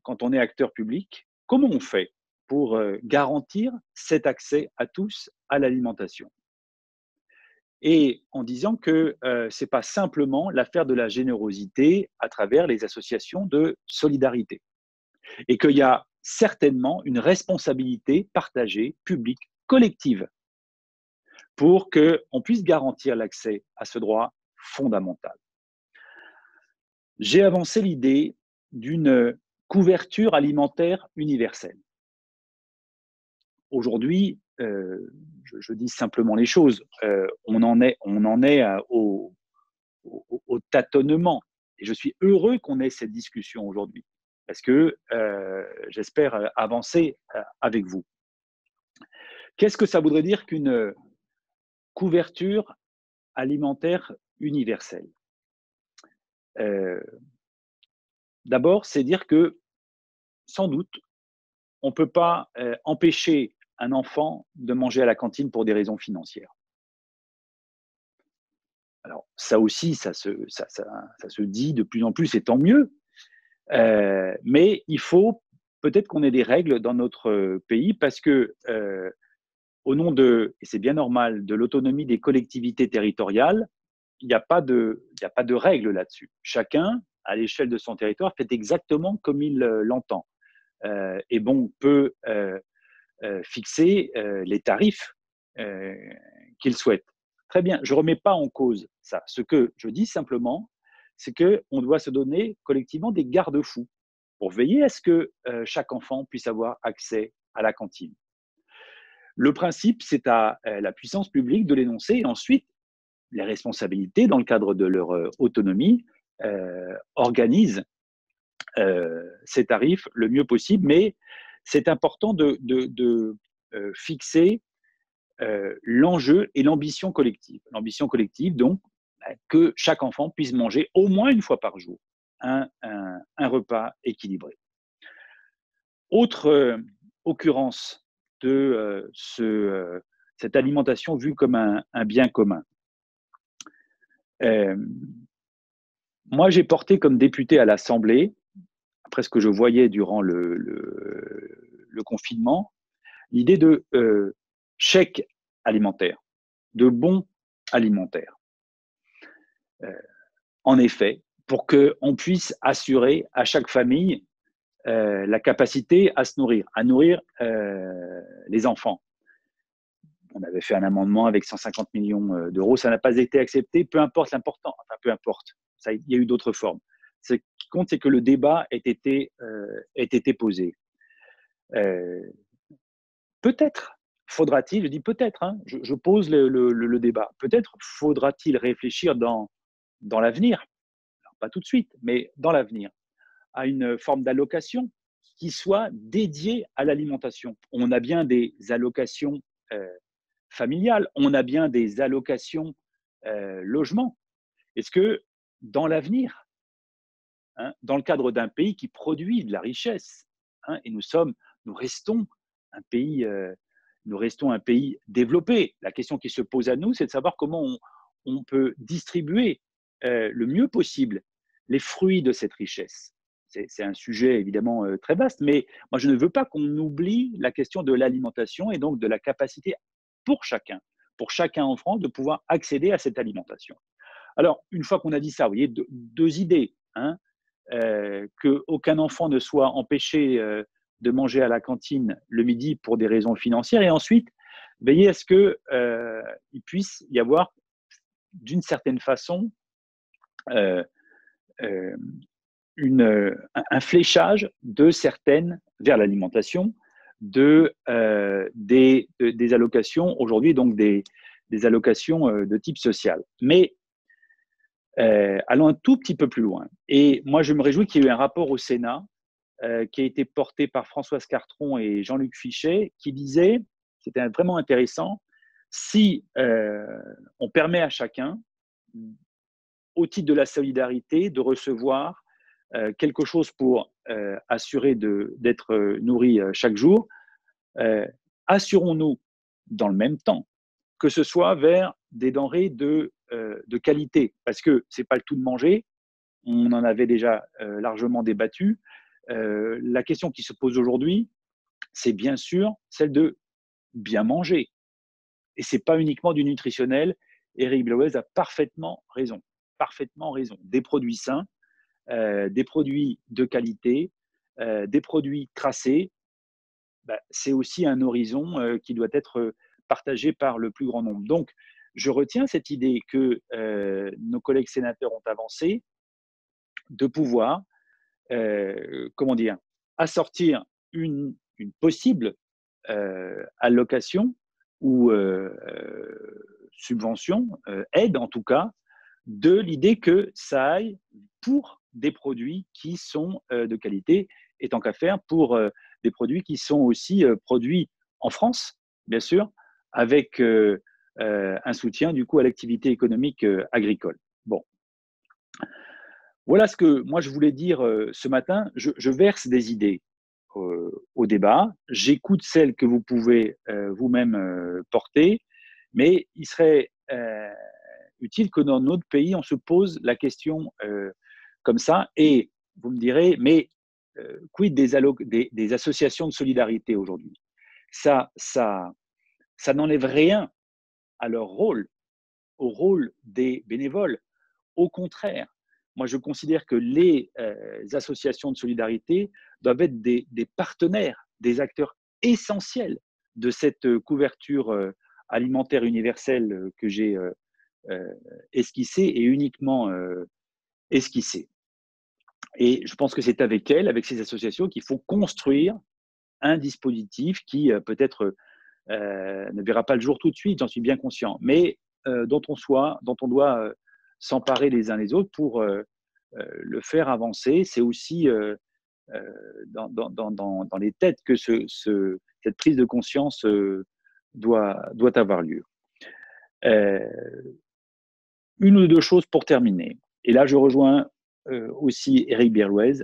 quand on est acteur public, comment on fait pour garantir cet accès à tous à l'alimentation? Et en disant que ce n'est pas simplement l'affaire de la générosité à travers les associations de solidarité. Et qu'il y a certainement une responsabilité partagée, publique, collective, pour qu'on puisse garantir l'accès à ce droit fondamental. J'ai avancé l'idée d'une couverture alimentaire universelle. Aujourd'hui, je dis simplement les choses, on en est au tâtonnement. Et je suis heureux qu'on ait cette discussion aujourd'hui, parce que j'espère avancer avec vous. Qu'est-ce que ça voudrait dire qu'une couverture alimentaire universelle? D'abord, c'est dire que, sans doute, on ne peut pas empêcher un enfant de manger à la cantine pour des raisons financières. Alors, ça aussi, ça se dit de plus en plus, et tant mieux. Mais il faut peut-être qu'on ait des règles dans notre pays parce que, au nom de, et c'est bien normal, de l'autonomie des collectivités territoriales, il n'y a pas de règles là-dessus. Chacun, à l'échelle de son territoire, fait exactement comme il l'entend. Et bon, peut fixer les tarifs qu'il souhaite. Très bien, je ne remets pas en cause ça. Ce que je dis simplement, c'est qu'on doit se donner collectivement des garde-fous pour veiller à ce que chaque enfant puisse avoir accès à la cantine. Le principe, c'est à la puissance publique de l'énoncer et ensuite, les responsabilités, dans le cadre de leur autonomie, organisent ces tarifs le mieux possible, mais c'est important de fixer l'enjeu et l'ambition collective. L'ambition collective, donc, que chaque enfant puisse manger au moins une fois par jour un repas équilibré. Autre occurrence de cette alimentation vue comme un bien commun. Moi, j'ai porté comme député à l'Assemblée, après ce que je voyais durant le confinement, l'idée de chèque alimentaire, de bons alimentaires. En effet, pour qu'on puisse assurer à chaque famille la capacité à se nourrir, à nourrir les enfants. On avait fait un amendement avec 150 millions d'euros, ça n'a pas été accepté, peu importe l'important, enfin peu importe, il y a eu d'autres formes. Ce qui compte, c'est que le débat ait été posé. Peut-être faudra-t-il, je dis peut-être, hein, je pose le débat, peut-être faudra-t-il réfléchir dans l'avenir, pas tout de suite, mais dans l'avenir, à une forme d'allocation qui soit dédiée à l'alimentation. On a bien des allocations familiales, on a bien des allocations logement. Est-ce que dans l'avenir, hein, dans le cadre d'un pays qui produit de la richesse, hein, et nous restons un pays développé. La question qui se pose à nous, c'est de savoir comment on peut distribuer le mieux possible les fruits de cette richesse. C'est un sujet évidemment très vaste, mais moi je ne veux pas qu'on oublie la question de l'alimentation et donc de la capacité pour chacun en France, de pouvoir accéder à cette alimentation. Alors, une fois qu'on a dit ça, vous voyez, deux idées, hein, qu'aucun enfant ne soit empêché de manger à la cantine le midi pour des raisons financières, et ensuite, veiller à ce qu'il puisse y avoir, d'une certaine façon, un fléchage de certaines vers l'alimentation, des allocations aujourd'hui, donc des allocations de type social. Mais allons un tout petit peu plus loin. Et moi, je me réjouis qu'il y ait eu un rapport au Sénat qui a été porté par Françoise Cartron et Jean-Luc Fichet, qui disait, c'était vraiment intéressant, si on permet à chacun, au titre de la solidarité, de recevoir quelque chose pour assurer d'être nourri chaque jour, assurons-nous dans le même temps que ce soit vers des denrées de qualité, parce que ce n'est pas le tout de manger, on en avait déjà largement débattu. La question qui se pose aujourd'hui, c'est bien sûr celle de bien manger. Et ce n'est pas uniquement du nutritionnel. Éric Blauez a parfaitement raison. Des produits sains, des produits de qualité, des produits tracés, c'est aussi un horizon qui doit être partagé par le plus grand nombre. Donc, je retiens cette idée que nos collègues sénateurs ont avancée de pouvoir, assortir une possible allocation ou subvention, aide en tout cas, de l'idée que ça aille pour des produits qui sont de qualité, et tant qu'à faire pour des produits qui sont aussi produits en France, bien sûr, avec un soutien du coup à l'activité économique agricole. Bon, voilà ce que moi je voulais dire ce matin. Je verse des idées. au débat. J'écoute celles que vous pouvez vous-même porter, mais il serait utile que dans notre pays, on se pose la question comme ça. Et vous me direz, mais quid des associations de solidarité aujourd'hui? Ça n'enlève rien à leur rôle, au rôle des bénévoles. Au contraire, moi je considère que les associations de solidarité doivent être des partenaires, des acteurs essentiels de cette couverture alimentaire universelle que j'ai esquissée et uniquement esquissée. Et je pense que c'est avec elles, avec ces associations, qu'il faut construire un dispositif qui peut-être ne verra pas le jour tout de suite, j'en suis bien conscient, mais dont on doit s'emparer les uns les autres pour le faire avancer. C'est aussi dans les têtes que cette prise de conscience doit avoir lieu. Une ou deux choses pour terminer. Et là, je rejoins aussi Éric Berlouez.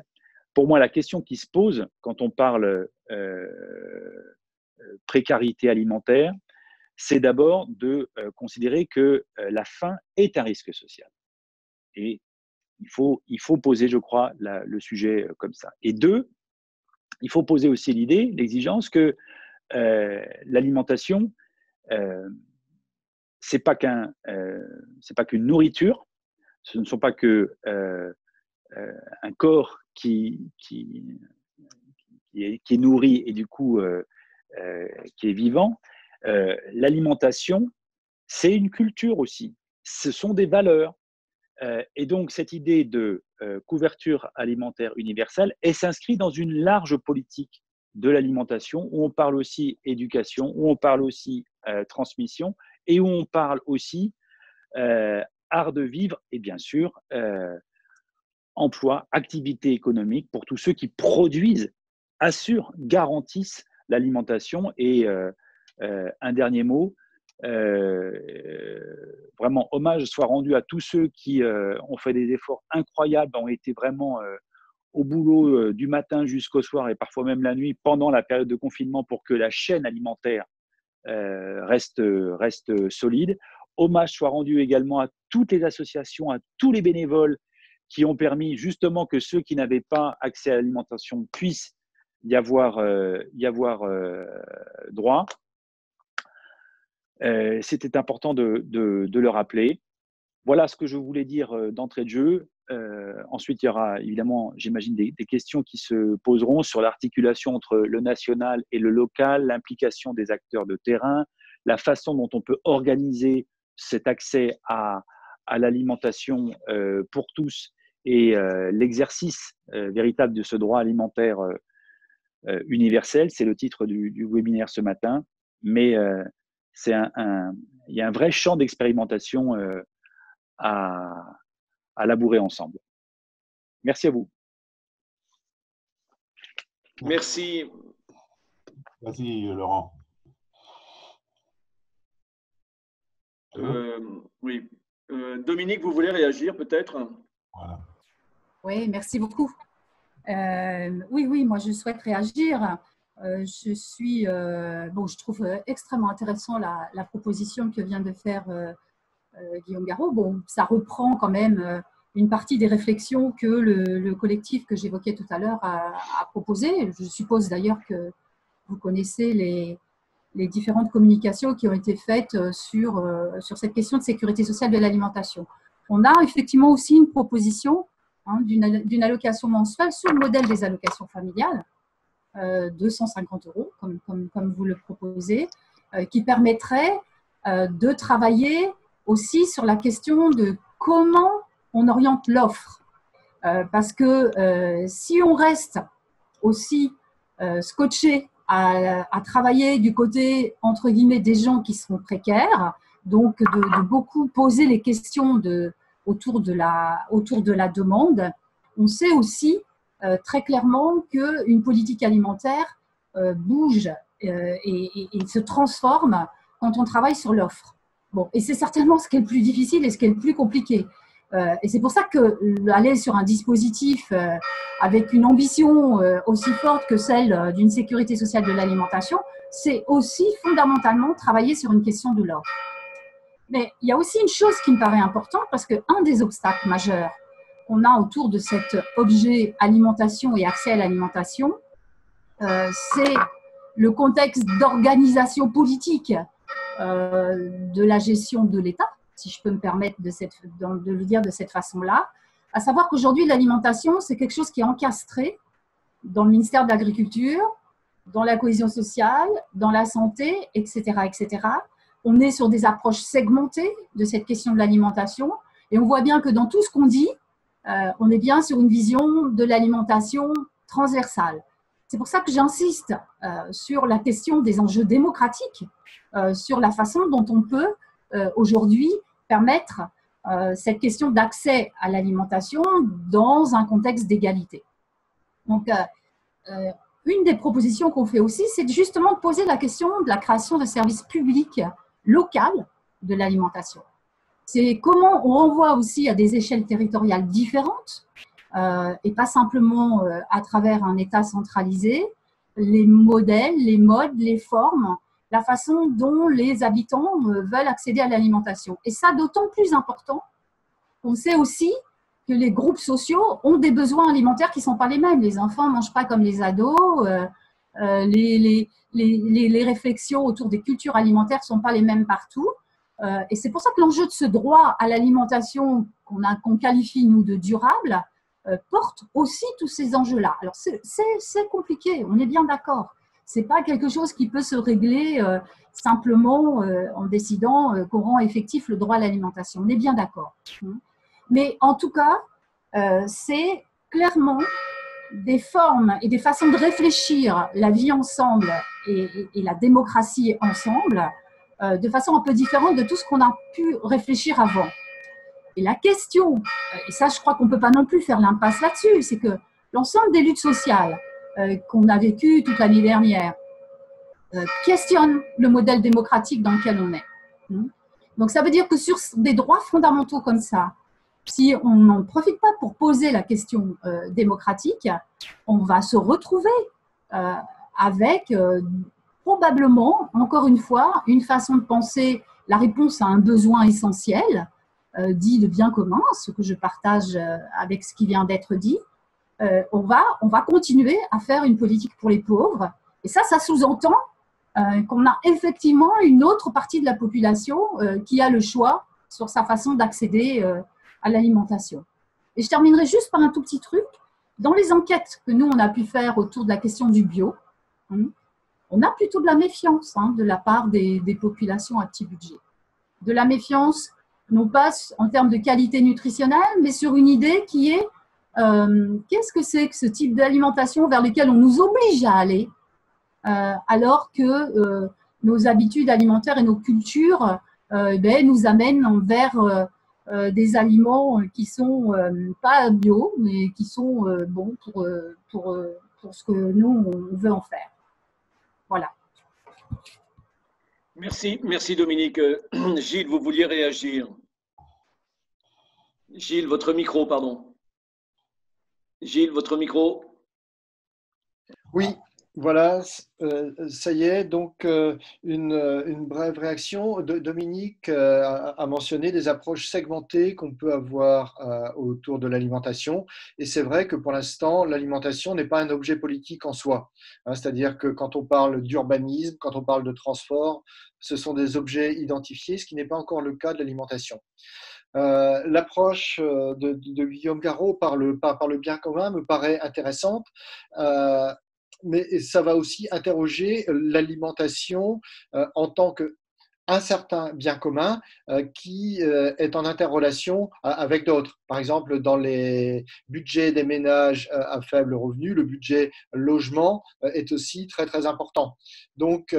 Pour moi, la question qui se pose quand on parle précarité alimentaire, c'est d'abord de considérer que la faim est un risque social. Et il faut poser, je crois, le sujet comme ça. Et deux, il faut poser aussi l'idée, l'exigence que l'alimentation, c'est pas qu'une nourriture, ce ne sont pas que un corps qui est nourri et du coup qui est vivant. L'alimentation, c'est une culture aussi. Ce sont des valeurs. Et donc, cette idée de couverture alimentaire universelle, elle s'inscrit dans une large politique de l'alimentation où on parle aussi éducation, où on parle aussi transmission et où on parle aussi art de vivre et bien sûr emploi, activité économique pour tous ceux qui produisent, assurent, garantissent l'alimentation. Et un dernier mot, vraiment hommage soit rendu à tous ceux qui ont fait des efforts incroyables, ont été vraiment au boulot du matin jusqu'au soir et parfois même la nuit pendant la période de confinement pour que la chaîne alimentaire reste solide. Hommage soit rendu également à toutes les associations, à tous les bénévoles qui ont permis justement que ceux qui n'avaient pas accès à l'alimentation puissent y avoir droit. C'était important de le rappeler. Voilà ce que je voulais dire d'entrée de jeu. Ensuite, il y aura évidemment, j'imagine, des questions qui se poseront sur l'articulation entre le national et le local, l'implication des acteurs de terrain, la façon dont on peut organiser cet accès à l'alimentation pour tous et l'exercice véritable de ce droit alimentaire universel. C'est le titre du webinaire ce matin. Mais il y a un vrai champ d'expérimentation à labourer ensemble. Merci à vous. Merci. Vas-y, Laurent. Oui. Dominique, vous voulez réagir peut-être? Voilà. Oui, merci beaucoup. Oui, moi je souhaite réagir. Je trouve extrêmement intéressant la proposition que vient de faire Guillaume Garot. Bon, ça reprend quand même une partie des réflexions que le collectif que j'évoquais tout à l'heure a proposé. Je suppose d'ailleurs que vous connaissez les différentes communications qui ont été faites sur cette question de sécurité sociale de l'alimentation. On a effectivement aussi une proposition d'une allocation mensuelle sur le modèle des allocations familiales, 250 €, comme vous le proposez, qui permettrait de travailler aussi sur la question de comment on oriente l'offre. Parce que si on reste aussi scotché à travailler du côté, entre guillemets, des gens qui sont précaires, donc de beaucoup poser les questions autour de la demande, on sait aussi très clairement qu'une politique alimentaire bouge et se transforme quand on travaille sur l'offre. Bon, et c'est certainement ce qui est le plus difficile et ce qui est le plus compliqué. Et c'est pour ça que aller sur un dispositif avec une ambition aussi forte que celle d'une sécurité sociale de l'alimentation, c'est aussi fondamentalement travailler sur une question de l'ordre. Mais il y a aussi une chose qui me paraît importante, parce qu'un des obstacles majeurs qu'on a autour de cet objet alimentation et accès à l'alimentation, c'est le contexte d'organisation politique de la gestion de l'État, si je peux me permettre de le dire de cette façon-là, à savoir qu'aujourd'hui, l'alimentation, c'est quelque chose qui est encastré dans le ministère de l'Agriculture, dans la cohésion sociale, dans la santé, etc., etc. On est sur des approches segmentées de cette question de l'alimentation, et on voit bien que dans tout ce qu'on dit, on est bien sur une vision de l'alimentation transversale. C'est pour ça que j'insiste sur la question des enjeux démocratiques, sur la façon dont on peut aujourd'hui permettre cette question d'accès à l'alimentation dans un contexte d'égalité. Donc, une des propositions qu'on fait aussi, c'est justement de poser la question de la création de services publics locaux de l'alimentation. C'est comment on renvoie aussi à des échelles territoriales différentes et pas simplement à travers un État centralisé, les modèles, les modes, les formes, la façon dont les habitants veulent accéder à l'alimentation. Et ça, d'autant plus important qu'on sait aussi que les groupes sociaux ont des besoins alimentaires qui ne sont pas les mêmes. Les enfants ne mangent pas comme les ados, les réflexions autour des cultures alimentaires ne sont pas les mêmes partout. Et c'est pour ça que l'enjeu de ce droit à l'alimentation qu'on qualifie, nous, de durable, porte aussi tous ces enjeux-là. Alors, c'est compliqué, on est bien d'accord. Ce n'est pas quelque chose qui peut se régler simplement en décidant qu'on rend effectif le droit à l'alimentation. On est bien d'accord. Mais en tout cas, c'est clairement des formes et des façons de réfléchir la vie ensemble et la démocratie ensemble de façon un peu différente de tout ce qu'on a pu réfléchir avant. Et la question, et ça je crois qu'on ne peut pas non plus faire l'impasse là-dessus, c'est que l'ensemble des luttes sociales qu'on a vécues toute l'année dernière questionnent le modèle démocratique dans lequel on est. Donc ça veut dire que sur des droits fondamentaux comme ça, si on n'en profite pas pour poser la question démocratique, on va se retrouver avec probablement, encore une fois, une façon de penser la réponse à un besoin essentiel, dit de bien commun, ce que je partage avec ce qui vient d'être dit. On va continuer à faire une politique pour les pauvres. Et ça sous-entend qu'on a effectivement une autre partie de la population qui a le choix sur sa façon d'accéder à l'alimentation. Et je terminerai juste par un tout petit truc. Dans les enquêtes que nous, on a pu faire autour de la question du bio, on a plutôt de la méfiance de la part des populations à petit budget. De la méfiance, non pas en termes de qualité nutritionnelle, mais sur une idée qui est qu'est-ce que c'est que ce type d'alimentation vers lequel on nous oblige à aller alors que nos habitudes alimentaires et nos cultures nous amènent vers des aliments qui sont pas bio, mais qui sont bons pour ce que nous, on veut en faire. Voilà. Merci Dominique. Gilles, vous vouliez réagir? Gilles, votre micro, pardon. Gilles, votre micro. Oui, voilà, ça y est. Donc, une brève réaction. Dominique a mentionné des approches segmentées qu'on peut avoir autour de l'alimentation. Et c'est vrai que pour l'instant, l'alimentation n'est pas un objet politique en soi. C'est-à-dire que quand on parle d'urbanisme, quand on parle de transport, ce sont des objets identifiés, ce qui n'est pas encore le cas de l'alimentation. L'approche de Guillaume Garot par le bien commun me paraît intéressante, mais ça va aussi interroger l'alimentation en tant qu'un certain bien commun qui est en interrelation avec d'autres. par exemple, dans les budgets des ménages à faible revenu, le budget logement est aussi très, très important. Donc,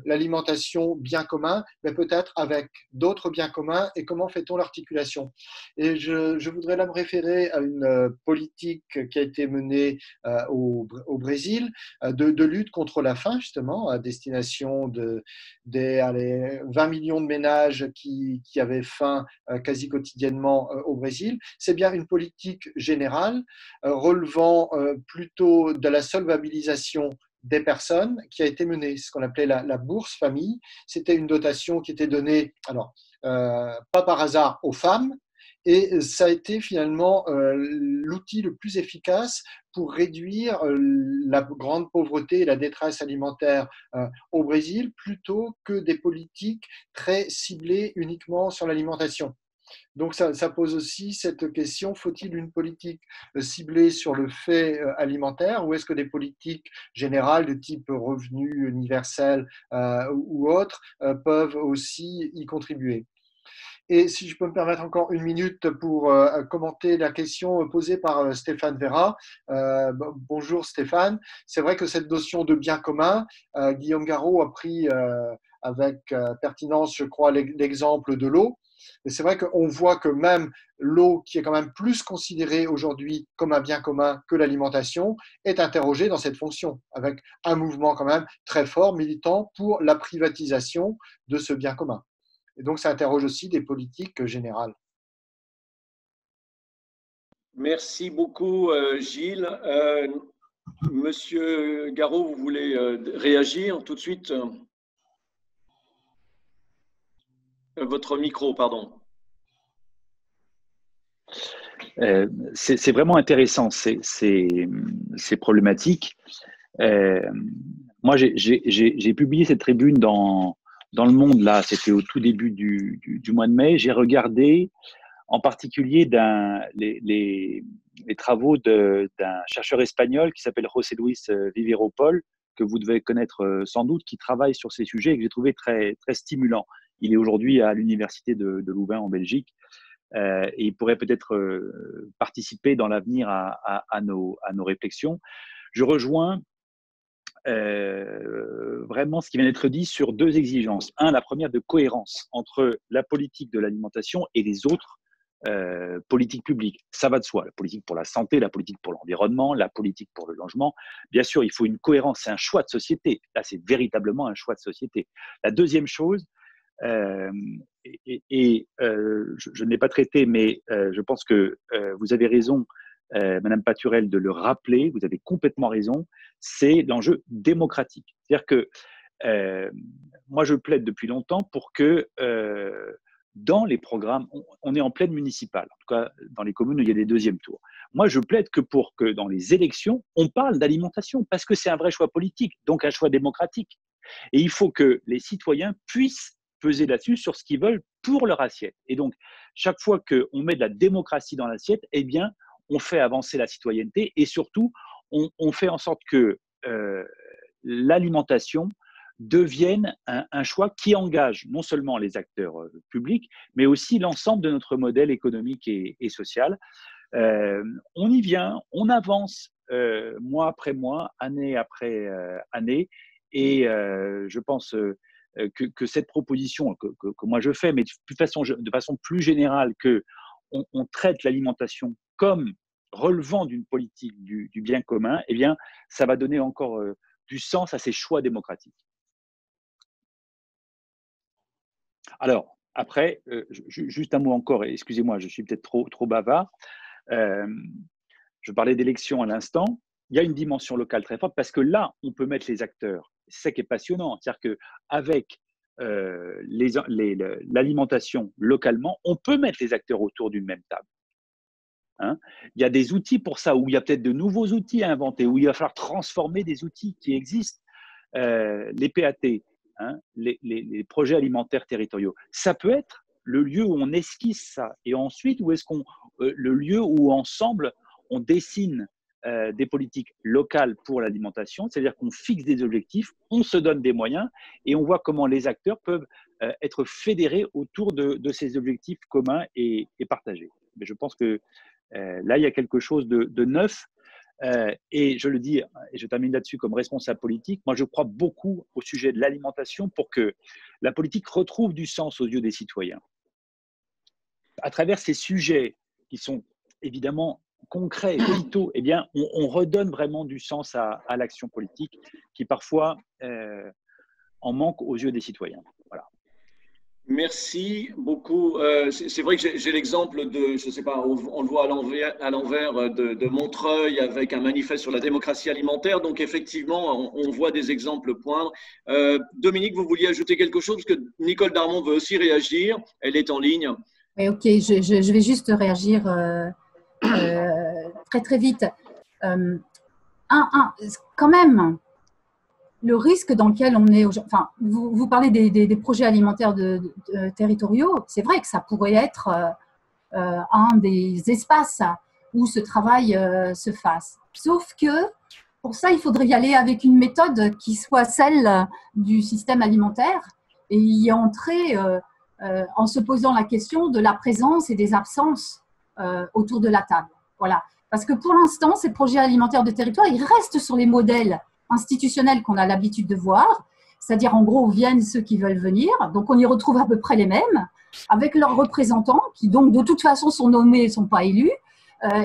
l'alimentation, bien commun, mais peut-être avec d'autres biens communs, et comment fait-on l'articulation? Et je voudrais là me référer à une politique qui a été menée au Brésil de lutte contre la faim, justement, à destination des 20 millions de ménages qui avaient faim quasi quotidiennement au Brésil. C'est bien une politique générale relevant plutôt de la solvabilisation des personnes qui a été menée, ce qu'on appelait la bourse famille. C'était une dotation qui était donnée, alors, pas par hasard aux femmes, et ça a été finalement l'outil le plus efficace pour réduire la grande pauvreté et la détresse alimentaire au Brésil, plutôt que des politiques très ciblées uniquement sur l'alimentation. Donc ça pose aussi cette question, faut-il une politique ciblée sur le fait alimentaire, ou est-ce que des politiques générales de type revenu universel ou autres peuvent aussi y contribuer? Et si je peux me permettre encore une minute pour commenter la question posée par Stéphane Vera. Bonjour Stéphane. C'est vrai que cette notion de bien commun, Guillaume Garot a pris avec pertinence, je crois, l'exemple de l'eau. Mais c'est vrai qu'on voit que même l'eau, qui est quand même plus considérée aujourd'hui comme un bien commun que l'alimentation, est interrogée dans cette fonction, avec un mouvement quand même très fort, militant pour la privatisation de ce bien commun. Et donc, ça interroge aussi des politiques générales. Merci beaucoup, Gilles. Monsieur Garot, vous voulez réagir tout de suite? Votre micro, pardon. C'est vraiment intéressant, ces problématiques. Moi, j'ai publié cette tribune dans Le Monde, là, c'était au tout début du mois de mai. J'ai regardé en particulier les travaux d'un chercheur espagnol qui s'appelle José Luis Viveropol, que vous devez connaître sans doute, qui travaille sur ces sujets et que j'ai trouvé très, très stimulant. Il est aujourd'hui à l'université de Louvain en Belgique et il pourrait peut-être participer dans l'avenir à nos réflexions. Je rejoins vraiment ce qui vient d'être dit sur deux exigences. La première de cohérence entre la politique de l'alimentation et les autres politiques publiques. Ça va de soi, la politique pour la santé, la politique pour l'environnement, la politique pour le logement. Bien sûr, il faut une cohérence, c'est un choix de société. Là, c'est véritablement un choix de société. La deuxième chose, je ne l'ai pas traité, mais je pense que vous avez raison, Madame Paturel, de le rappeler, vous avez complètement raison, c'est l'enjeu démocratique. C'est-à-dire que moi, je plaide depuis longtemps pour que dans les programmes, on est en pleine municipale, en tout cas dans les communes où il y a des deuxièmes tours. Moi, je plaide pour que dans les élections, on parle d'alimentation, parce que c'est un vrai choix politique, donc un choix démocratique. Et il faut que les citoyens puissent peser là-dessus sur ce qu'ils veulent pour leur assiette. Et donc, chaque fois qu'on met de la démocratie dans l'assiette, eh bien, on fait avancer la citoyenneté et surtout, on fait en sorte que l'alimentation devienne un choix qui engage non seulement les acteurs publics, mais aussi l'ensemble de notre modèle économique et social. On y vient, on avance mois après mois, année après année, et je pense que cette proposition que moi je fais, mais de façon plus générale, qu'on traite l'alimentation comme relevant d'une politique du bien commun, eh bien, ça va donner encore du sens à ces choix démocratiques. Alors, après, juste un mot encore, excusez-moi, je suis peut-être trop bavard. Je parlais d'élections à l'instant. Il y a une dimension locale très forte parce que là, on peut mettre les acteurs. C'est ça qui est passionnant. C'est-à-dire qu'avec l'alimentation localement, on peut mettre les acteurs autour d'une même table. Hein, il y a des outils pour ça, où il y a peut-être de nouveaux outils à inventer, où il va falloir transformer des outils qui existent. Les PAT, hein, les projets alimentaires territoriaux, ça peut être le lieu où on esquisse ça. Et ensuite, où est-ce le lieu où ensemble on dessine des politiques locales pour l'alimentation, c'est-à-dire qu'on fixe des objectifs, on se donne des moyens et on voit comment les acteurs peuvent être fédérés autour de ces objectifs communs et partagés. Mais je pense que là, il y a quelque chose de neuf. Et je le dis, et je termine là-dessus comme responsable politique, moi je crois beaucoup au sujet de l'alimentation pour que la politique retrouve du sens aux yeux des citoyens. À travers ces sujets qui sont évidemment concrets, vitaux, eh bien, on redonne vraiment du sens à l'action politique qui parfois en manque aux yeux des citoyens. Voilà. Merci beaucoup. C'est vrai que j'ai l'exemple de, je ne sais pas, on le voit à l'envers de Montreuil avec un manifeste sur la démocratie alimentaire. Donc effectivement, on voit des exemples poindre. Dominique, vous vouliez ajouter quelque chose parce que Nicole Darmon veut aussi réagir. Elle est en ligne. Oui, ok, je vais juste réagir très très vite. Quand même, le risque dans lequel on est, enfin, vous parlez des projets alimentaires territoriaux, c'est vrai que ça pourrait être un des espaces où ce travail se fasse. Sauf que pour ça, il faudrait y aller avec une méthode qui soit celle du système alimentaire et y entrer en se posant la question de la présence et des absences autour de la table. Voilà. Parce que pour l'instant, ces projets alimentaires de territoire, ils restent sur les modèles institutionnels qu'on a l'habitude de voir, c'est-à-dire en gros viennent ceux qui veulent venir, donc on y retrouve à peu près les mêmes, avec leurs représentants qui donc de toute façon sont nommés et ne sont pas élus,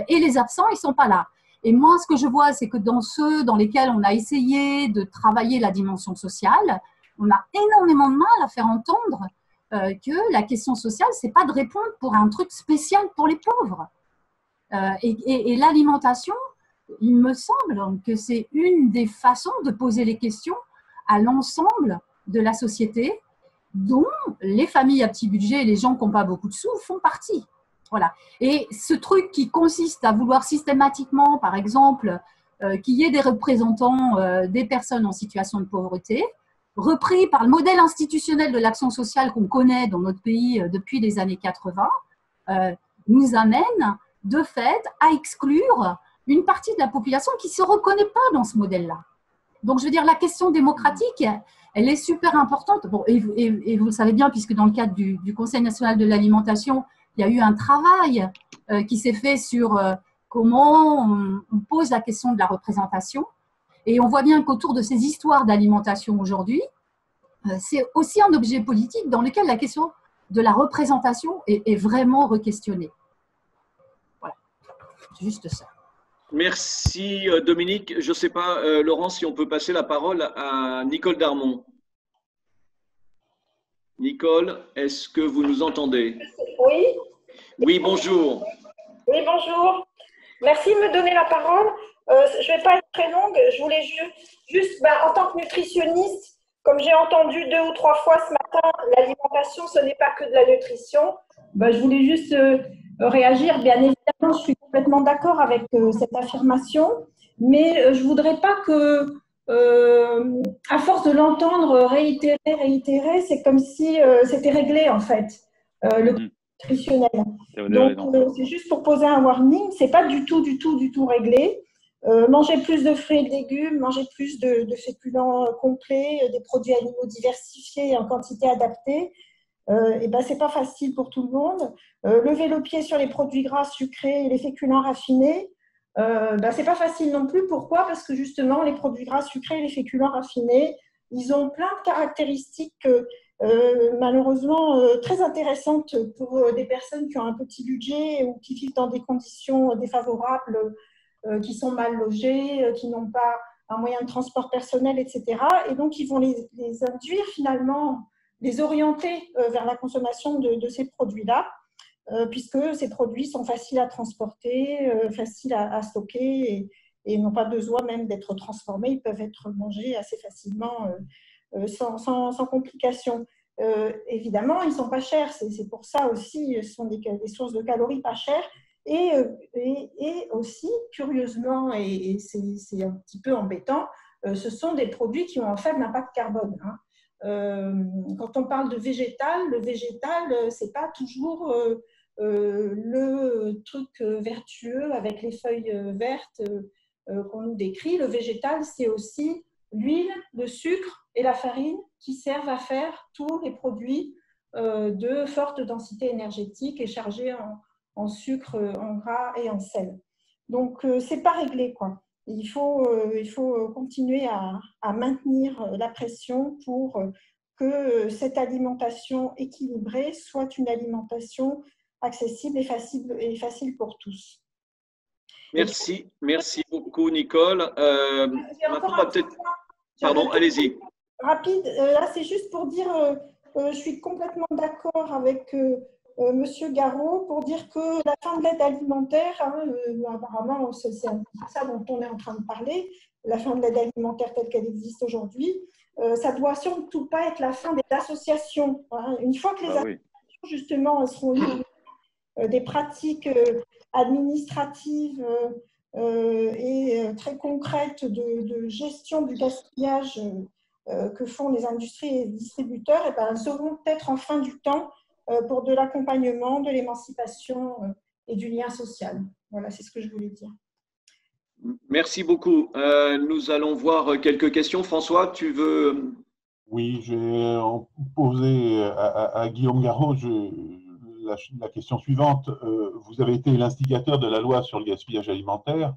et les absents, ils ne sont pas là. Et moi, ce que je vois, c'est que dans ceux dans lesquels on a essayé de travailler la dimension sociale, on a énormément de mal à faire entendre que la question sociale, ce n'est pas de répondre pour un truc spécial pour les pauvres. Et l'alimentation, il me semble que c'est une des façons de poser les questions à l'ensemble de la société dont les familles à petit budget et les gens qui n'ont pas beaucoup de sous font partie. Voilà. Et ce truc qui consiste à vouloir systématiquement, par exemple, qu'il y ait des représentants des personnes en situation de pauvreté, repris par le modèle institutionnel de l'action sociale qu'on connaît dans notre pays depuis les années 80, nous amène de fait à exclure une partie de la population qui ne se reconnaît pas dans ce modèle-là. Donc, je veux dire, la question démocratique, elle est super importante. Bon, et vous le savez bien, puisque dans le cadre du Conseil national de l'alimentation, il y a eu un travail qui s'est fait sur comment on pose la question de la représentation. Et on voit bien qu'autour de ces histoires d'alimentation aujourd'hui, c'est aussi un objet politique dans lequel la question de la représentation est vraiment re-questionnée. Voilà, c'est juste ça. Merci Dominique. Je ne sais pas, Laurent, si on peut passer la parole à Nicole Darmon. Nicole, est-ce que vous nous entendez? Oui. Oui, bonjour. Oui, bonjour. Merci de me donner la parole. Je ne vais pas être très longue. Je voulais juste en tant que nutritionniste, comme j'ai entendu 2 ou 3 fois ce matin, l'alimentation, ce n'est pas que de la nutrition. Je voulais juste réagir. Bien évidemment, je suis complètement d'accord avec cette affirmation, mais je ne voudrais pas que, à force de l'entendre réitérer, c'est comme si c'était réglé en fait, le nutritionnel. Donc, c'est juste pour poser un warning, ce n'est pas du tout réglé. Manger plus de fruits et de légumes, manger plus de féculents complets, des produits animaux diversifiés en quantité adaptée, c'est pas facile pour tout le monde. Lever le pied sur les produits gras sucrés et les féculents raffinés, c'est pas facile non plus. Pourquoi? Parce que justement, les produits gras sucrés et les féculents raffinés, ils ont plein de caractéristiques malheureusement très intéressantes pour des personnes qui ont un petit budget ou qui vivent dans des conditions défavorables, qui sont mal logées, qui n'ont pas un moyen de transport personnel, etc. Et donc, ils vont les induire finalement, les orienter vers la consommation de ces produits-là, puisque ces produits sont faciles à transporter, faciles à stocker et n'ont pas besoin même d'être transformés. Ils peuvent être mangés assez facilement sans complications. Évidemment, ils ne sont pas chers. C'est pour ça aussi, ce sont des sources de calories pas chères. Et aussi, curieusement, et c'est un petit peu embêtant, ce sont des produits qui ont un faible impact carbone. Quand on parle de végétal, le végétal, ce n'est pas toujours le truc vertueux avec les feuilles vertes qu'on nous décrit. Le végétal, c'est aussi l'huile, le sucre et la farine qui servent à faire tous les produits de forte densité énergétique et chargés en sucre, en gras et en sel. Donc, ce n'est pas réglé, quoi. Il faut continuer à maintenir la pression pour que cette alimentation équilibrée soit une alimentation accessible et facile pour tous. Merci beaucoup, Nicole. Encore un petit point. Pardon, allez-y. Rapide, là c'est juste pour dire, je suis complètement d'accord avec Monsieur Garot pour dire que la fin de l'aide alimentaire, apparemment c'est ça dont on est en train de parler, la fin de l'aide alimentaire telle qu'elle existe aujourd'hui, ça doit surtout pas être la fin des associations. Hein. Une fois que les associations justement seront libres des pratiques administratives et très concrètes de gestion du gaspillage que font les industries et les distributeurs, et ben, elles seront peut-être en fin du temps pour de l'accompagnement, de l'émancipation et du lien social. Voilà, c'est ce que je voulais dire. Merci beaucoup. Nous allons voir quelques questions. François, tu veux… Oui, je vais poser à Guillaume Garot la question suivante. Vous avez été l'instigateur de la loi sur le gaspillage alimentaire.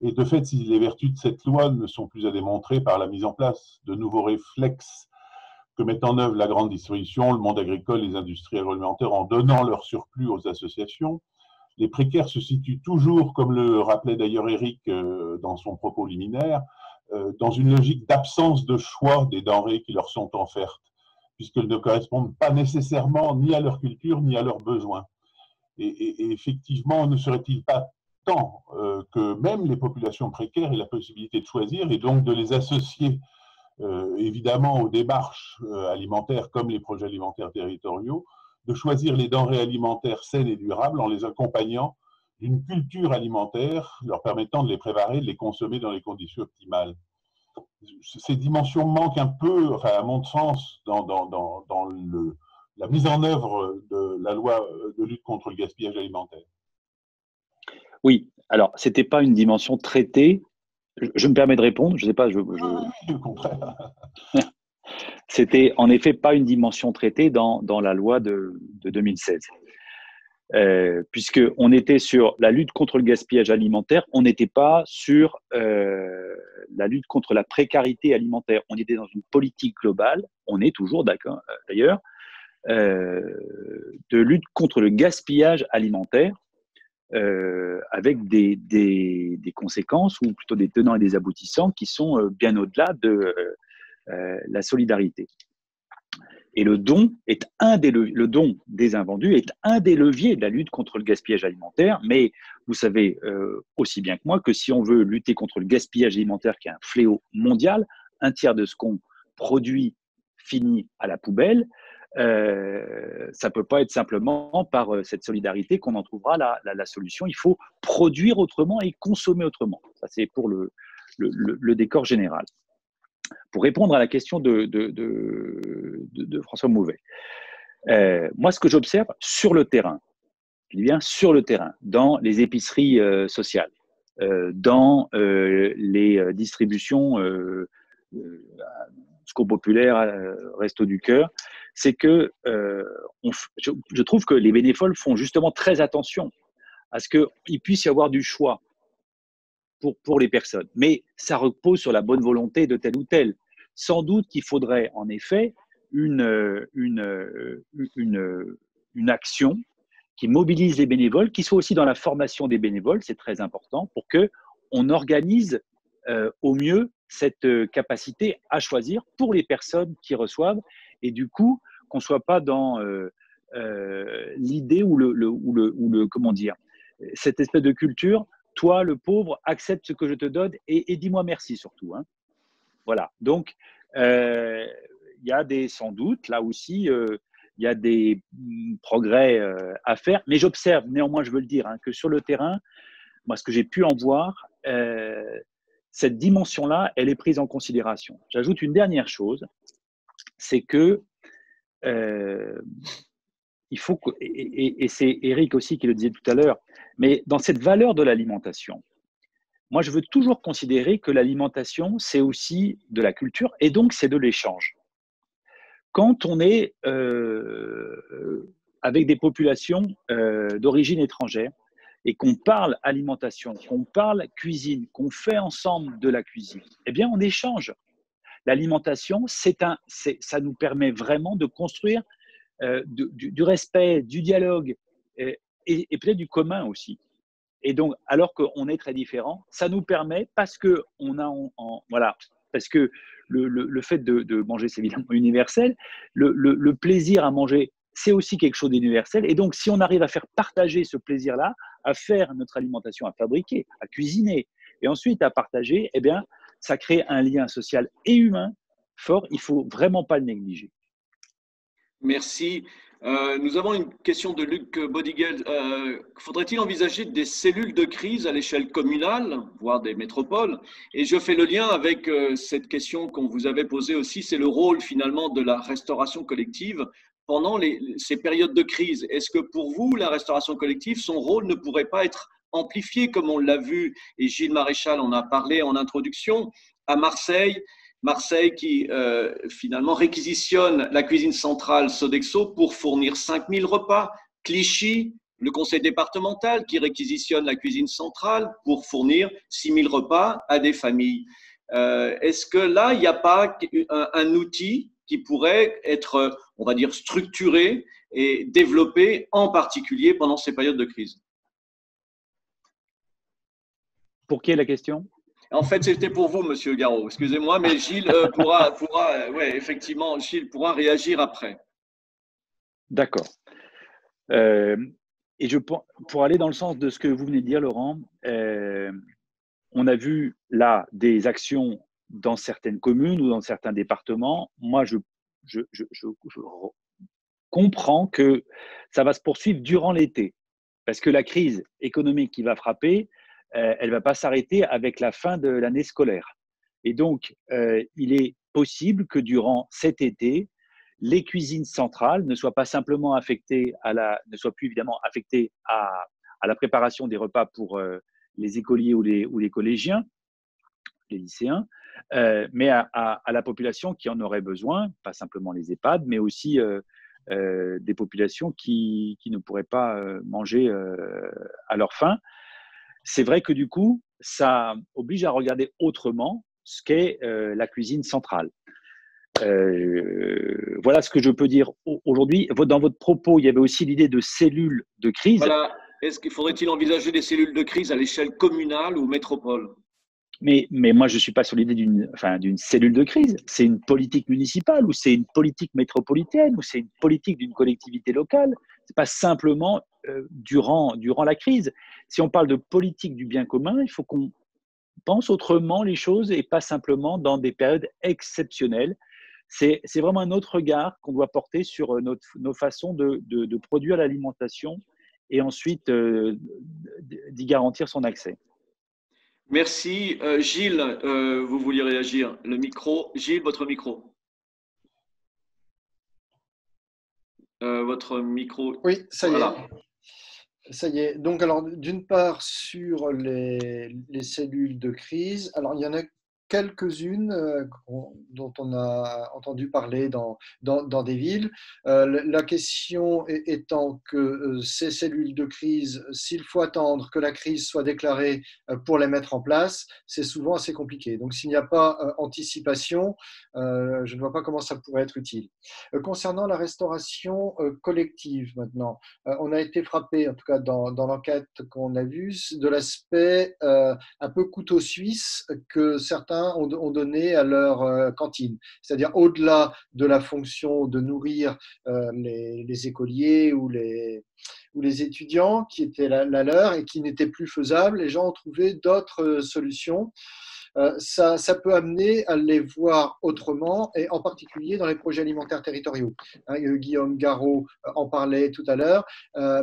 Et de fait, si les vertus de cette loi ne sont plus à démontrer par la mise en place de nouveaux réflexes que mettent en œuvre la grande distribution, le monde agricole, les industries agroalimentaires en donnant leur surplus aux associations, les précaires se situent toujours, comme le rappelait d'ailleurs Eric dans son propos liminaire, dans une logique d'absence de choix des denrées qui leur sont offertes, puisqu'elles ne correspondent pas nécessairement ni à leur culture ni à leurs besoins. Et effectivement, ne serait-il pas temps que même les populations précaires aient la possibilité de choisir et donc de les associer évidemment aux démarches alimentaires comme les projets alimentaires territoriaux, de choisir les denrées alimentaires saines et durables en les accompagnant d'une culture alimentaire leur permettant de les préparer, de les consommer dans les conditions optimales. Ces dimensions manquent un peu, enfin, à mon sens, dans la mise en œuvre de la loi de lutte contre le gaspillage alimentaire. Oui, alors, ce n'était pas une dimension traitée. Je me permets de répondre, je ne sais pas. Oui, au contraire. C'était en effet pas une dimension traitée dans la loi de 2016. Puisqu'on était sur la lutte contre le gaspillage alimentaire, on n'était pas sur la lutte contre la précarité alimentaire. On était dans une politique globale, on est toujours d'accord d'ailleurs, de lutte contre le gaspillage alimentaire, avec des conséquences, ou plutôt des tenants et des aboutissants qui sont bien au-delà de la solidarité. Et le don des invendus est un des leviers de la lutte contre le gaspillage alimentaire, mais vous savez aussi bien que moi que si on veut lutter contre le gaspillage alimentaire, qui est un fléau mondial, un tiers de ce qu'on produit finit à la poubelle, ça ne peut pas être simplement par cette solidarité qu'on en trouvera la solution. Il faut produire autrement et consommer autrement. Ça, c'est pour le décor général. Pour répondre à la question de François Mouvet, moi, ce que j'observe sur le terrain, je dis bien sur le terrain, dans les épiceries sociales, dans les distributions Secours Populaire, Resto du Cœur, c'est que je trouve que les bénévoles font justement très attention à ce qu'il puisse y avoir du choix pour les personnes. Mais ça repose sur la bonne volonté de tel ou tel. Sans doute qu'il faudrait en effet une action qui mobilise les bénévoles, qui soit aussi dans la formation des bénévoles, c'est très important, pour qu'on organise au mieux cette capacité à choisir pour les personnes qui reçoivent, et du coup qu'on ne soit pas dans l'idée ou comment dire, cette espèce de culture, toi le pauvre, accepte ce que je te donne et dis-moi merci surtout. Hein. Voilà, donc il y a sans doute là aussi, il y a des progrès à faire, mais j'observe néanmoins, je veux le dire, hein, que sur le terrain, moi ce que j'ai pu en voir, cette dimension-là, elle est prise en considération. J'ajoute une dernière chose, c'est que il faut que, et c'est Eric aussi qui le disait tout à l'heure, mais dans cette valeur de l'alimentation, moi je veux toujours considérer que l'alimentation, c'est aussi de la culture et donc c'est de l'échange. Quand on est avec des populations d'origine étrangère et qu'on parle alimentation, qu'on parle cuisine, qu'on fait ensemble de la cuisine, eh bien, on échange. L'alimentation, ça nous permet vraiment de construire du respect, du dialogue et peut-être du commun aussi. Et donc, alors qu'on est très différents, ça nous permet, parce que voilà, parce que le fait de manger, c'est évidemment universel. Le plaisir à manger, c'est aussi quelque chose d'universel. Et donc, si on arrive à faire partager ce plaisir-là, à faire notre alimentation, à fabriquer, à cuisiner, et ensuite à partager, eh bien, ça crée un lien social et humain fort. Il ne faut vraiment pas le négliger. Merci. Nous avons une question de Luc Bodigel. Faudrait-il envisager des cellules de crise à l'échelle communale, voire des métropoles? Et je fais le lien avec cette question qu'on vous avait posée aussi, c'est le rôle finalement de la restauration collective pendant ces périodes de crise. Est-ce que pour vous, la restauration collective, son rôle ne pourrait pas être amplifié comme on l'a vu, et Gilles Maréchal en a parlé en introduction, à Marseille? Marseille qui finalement réquisitionne la cuisine centrale Sodexo pour fournir 5000 repas. Clichy, le conseil départemental qui réquisitionne la cuisine centrale pour fournir 6000 repas à des familles. Est-ce que là, il n'y a pas un outil qui pourrait être, on va dire, structuré et développé en particulier pendant ces périodes de crise? Pour qui est la question? En fait, c'était pour vous, Monsieur Garot. Excusez-moi, mais Gilles effectivement, Gilles pourra réagir après. D'accord. Et pour aller dans le sens de ce que vous venez de dire, Laurent, on a vu là des actions dans certaines communes ou dans certains départements. Moi, je comprends que ça va se poursuivre durant l'été, parce que la crise économique qui va frapper, elle ne va pas s'arrêter avec la fin de l'année scolaire. Et donc, il est possible que durant cet été, les cuisines centrales ne soient pas simplement affectées ne soient plus évidemment affectées à la préparation des repas pour les écoliers ou les collégiens, les lycéens, mais à la population qui en aurait besoin, pas simplement les EHPAD, mais aussi des populations qui ne pourraient pas manger à leur faim. C'est vrai que du coup, ça oblige à regarder autrement ce qu'est la cuisine centrale. Voilà ce que je peux dire aujourd'hui. Dans votre propos, il y avait aussi l'idée de cellules de crise. Voilà. Est-ce qu'il faudrait-il envisager des cellules de crise à l'échelle communale ou métropole? Mais moi, je ne suis pas sur l'idée d'une cellule de crise. C'est une politique municipale ou c'est une politique métropolitaine ou c'est une politique d'une collectivité locale. Ce n'est pas simplement durant la crise. Si on parle de politique du bien commun, il faut qu'on pense autrement les choses et pas simplement dans des périodes exceptionnelles. C'est vraiment un autre regard qu'on doit porter sur nos façons de produire l'alimentation et ensuite d'y garantir son accès. Merci. Gilles, vous vouliez réagir? Le micro. Gilles, votre micro. Votre micro. Oui, ça y est. Ça y est. Donc, alors, d'une part, sur les cellules de crise, alors il y en a quelques-unes dont on a entendu parler dans des villes. La question étant que ces cellules de crise, s'il faut attendre que la crise soit déclarée pour les mettre en place, c'est souvent assez compliqué. Donc, s'il n'y a pas anticipation, je ne vois pas comment ça pourrait être utile. Concernant la restauration collective maintenant, on a été frappé, en tout cas dans l'enquête qu'on a vue, de l'aspect un peu couteau suisse que certains ont donné à leur cantine. C'est-à-dire au-delà de la fonction de nourrir les écoliers ou les étudiants qui étaient la leur et qui n'étaient plus faisables, les gens ont trouvé d'autres solutions. Ça peut amener à les voir autrement, et en particulier dans les projets alimentaires territoriaux. Guillaume Garot en parlait tout à l'heure,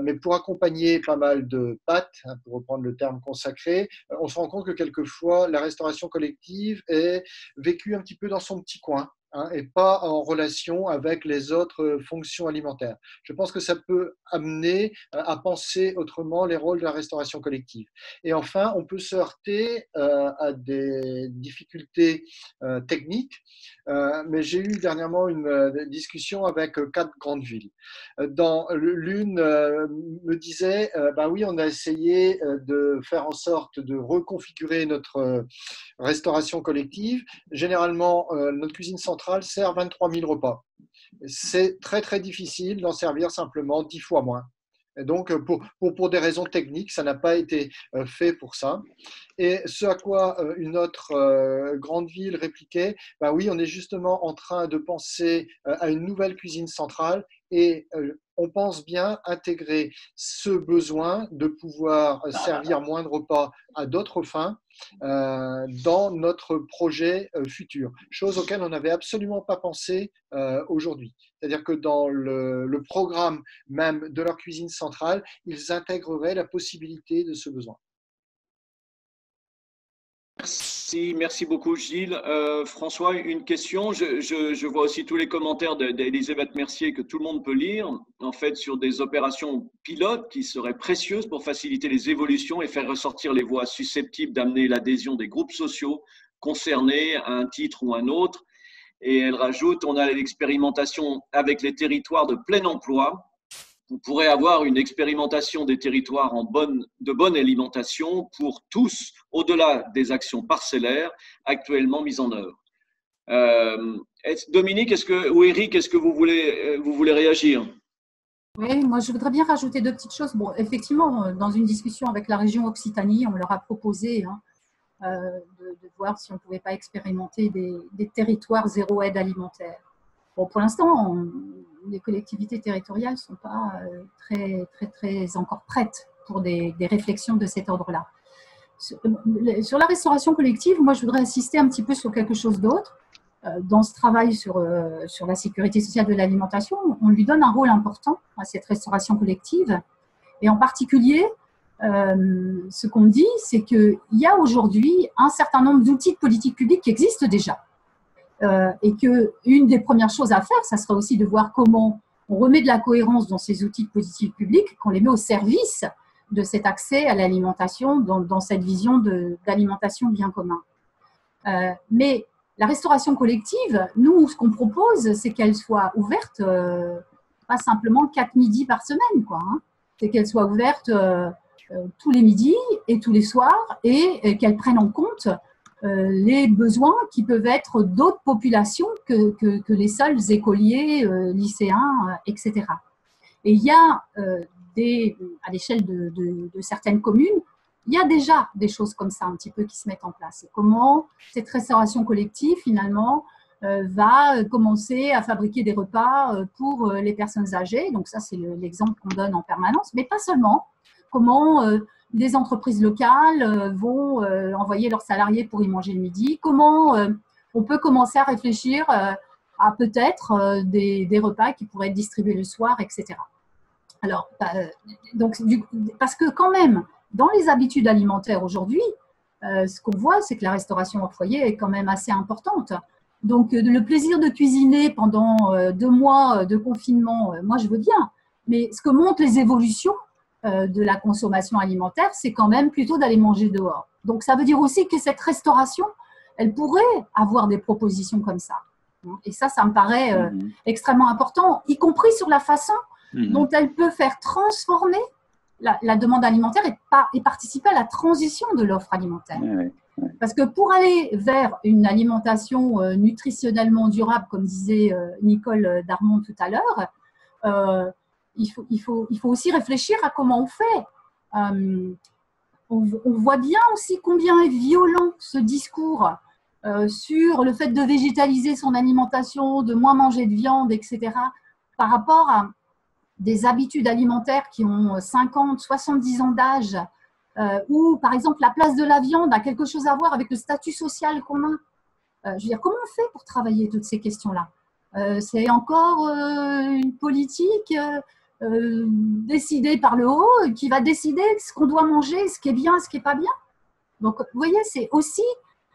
mais pour accompagner pas mal de pâtes, pour reprendre le terme consacré, on se rend compte que quelquefois la restauration collective est vécue un petit peu dans son petit coin, et pas en relation avec les autres fonctions alimentaires. Je pense que ça peut amener à penser autrement les rôles de la restauration collective. Et enfin, on peut se heurter à des difficultés techniques, mais j'ai eu dernièrement une discussion avec 4 grandes villes. L'une me disait, bah oui, on a essayé de faire en sorte de reconfigurer notre restauration collective. Généralement, notre cuisine centrale sert 23 000 repas. C'est très, très difficile d'en servir simplement 10 fois moins. Et donc, pour des raisons techniques, ça n'a pas été fait pour ça. Et ce à quoi une autre grande ville répliquait, bah oui, on est justement en train de penser à une nouvelle cuisine centrale et on pense bien intégrer ce besoin de pouvoir servir moins de repas à d'autres fins dans notre projet futur, chose auquel on n'avait absolument pas pensé aujourd'hui. C'est-à-dire que dans le programme même de leur cuisine centrale, ils intégreraient la possibilité de ce besoin. Merci beaucoup Gilles. François, une question. Je vois aussi tous les commentaires d'Elisabeth Mercier que tout le monde peut lire, en fait, sur des opérations pilotes qui seraient précieuses pour faciliter les évolutions et faire ressortir les voies susceptibles d'amener l'adhésion des groupes sociaux concernés à un titre ou un autre. Et elle rajoute, on a l'expérimentation avec les territoires de plein emploi. Vous pourrez avoir une expérimentation des territoires de bonne alimentation pour tous, au-delà des actions parcellaires actuellement mises en œuvre. Dominique, ou Eric, est-ce que vous voulez réagir? Oui, moi je voudrais bien rajouter 2 petites choses. Bon, effectivement, dans une discussion avec la région Occitanie, on leur a proposé de voir si on ne pouvait pas expérimenter des territoires zéro aide alimentaire. Bon, pour l'instant, les collectivités territoriales ne sont pas très encore prêtes pour des réflexions de cet ordre-là. Sur la restauration collective, moi, je voudrais insister un petit peu sur quelque chose d'autre. Dans ce travail sur la sécurité sociale de l'alimentation, on lui donne un rôle important à cette restauration collective. Et en particulier, ce qu'on dit, c'est qu'il y a aujourd'hui un certain nombre d'outils de politique publique qui existent déjà. Et qu'une des premières choses à faire, ça serait aussi de voir comment on remet de la cohérence dans ces outils de politique publique, qu'on les met au service de cet accès à l'alimentation, dans cette vision d'alimentation bien commun. Mais la restauration collective, nous, ce qu'on propose, c'est qu'elle soit ouverte, pas simplement 4 midis par semaine, quoi, hein. C'est qu'elle soit ouverte tous les midis et tous les soirs et qu'elle prenne en compte les besoins qui peuvent être d'autres populations que les seuls écoliers, lycéens, etc. Et il y a à l'échelle de certaines communes, il y a déjà des choses comme ça un petit peu qui se mettent en place. Comment cette restauration collective, finalement, va commencer à fabriquer des repas pour les personnes âgées. Donc ça, c'est l'exemple qu'on donne en permanence, mais pas seulement. Comment des entreprises locales vont envoyer leurs salariés pour y manger le midi. Comment on peut commencer à réfléchir à peut-être des repas qui pourraient être distribués le soir, etc. Alors, donc, parce que quand même, dans les habitudes alimentaires aujourd'hui, ce qu'on voit, c'est que la restauration au foyer est quand même assez importante. Donc, le plaisir de cuisiner pendant 2 mois de confinement, moi, je veux bien. Mais ce que montrent les évolutions de la consommation alimentaire, c'est quand même plutôt d'aller manger dehors. Donc, ça veut dire aussi que cette restauration, elle pourrait avoir des propositions comme ça. Et ça me paraît extrêmement important, y compris sur la façon dont elle peut faire transformer la demande alimentaire et participer à la transition de l'offre alimentaire. Parce que pour aller vers une alimentation nutritionnellement durable, comme disait Nicole Darmon tout à l'heure, il faut aussi réfléchir à comment on fait. On voit bien aussi combien est violent ce discours sur le fait de végétaliser son alimentation, de moins manger de viande, etc., par rapport à des habitudes alimentaires qui ont 50, 70 ans d'âge, où, par exemple, la place de la viande a quelque chose à voir avec le statut social qu'on a. Je veux dire, comment on fait pour travailler toutes ces questions-là? C'est encore une politique décidée par le haut qui va décider ce qu'on doit manger, ce qui est bien, ce qui n'est pas bien. Donc, vous voyez, c'est aussi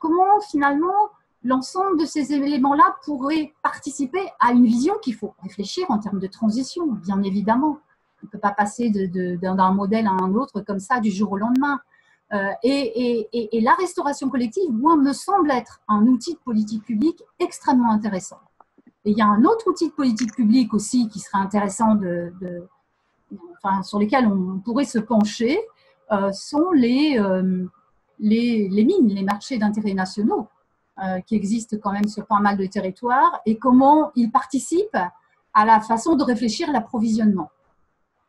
comment, finalement, l'ensemble de ces éléments-là pourraient participer à une vision qu'il faut réfléchir en termes de transition, bien évidemment. On ne peut pas passer d'un modèle à un autre comme ça du jour au lendemain. Et la restauration collective, moi, me semble être un outil de politique publique extrêmement intéressant. Et il y a un autre outil de politique publique aussi qui serait intéressant sur lesquels on pourrait se pencher, sont les mines, les marchés d'intérêt nationaux qui existent quand même sur pas mal de territoires et comment ils participent à la façon de réfléchir l'approvisionnement.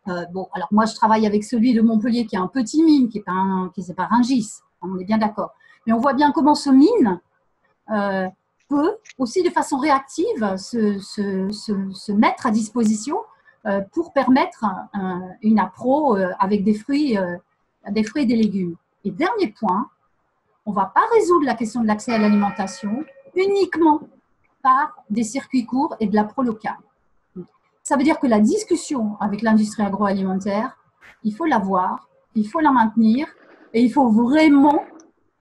Alors moi, je travaille avec celui de Montpellier qui est un petit mine, qui n'est pas Rungis, on est bien d'accord. Mais on voit bien comment ce mine peut aussi de façon réactive se mettre à disposition pour permettre une appro avec des fruits et des légumes. Et dernier point, on ne va pas résoudre la question de l'accès à l'alimentation uniquement par des circuits courts et de l'appro locale. Ça veut dire que la discussion avec l'industrie agroalimentaire, il faut l'avoir, il faut la maintenir et il faut vraiment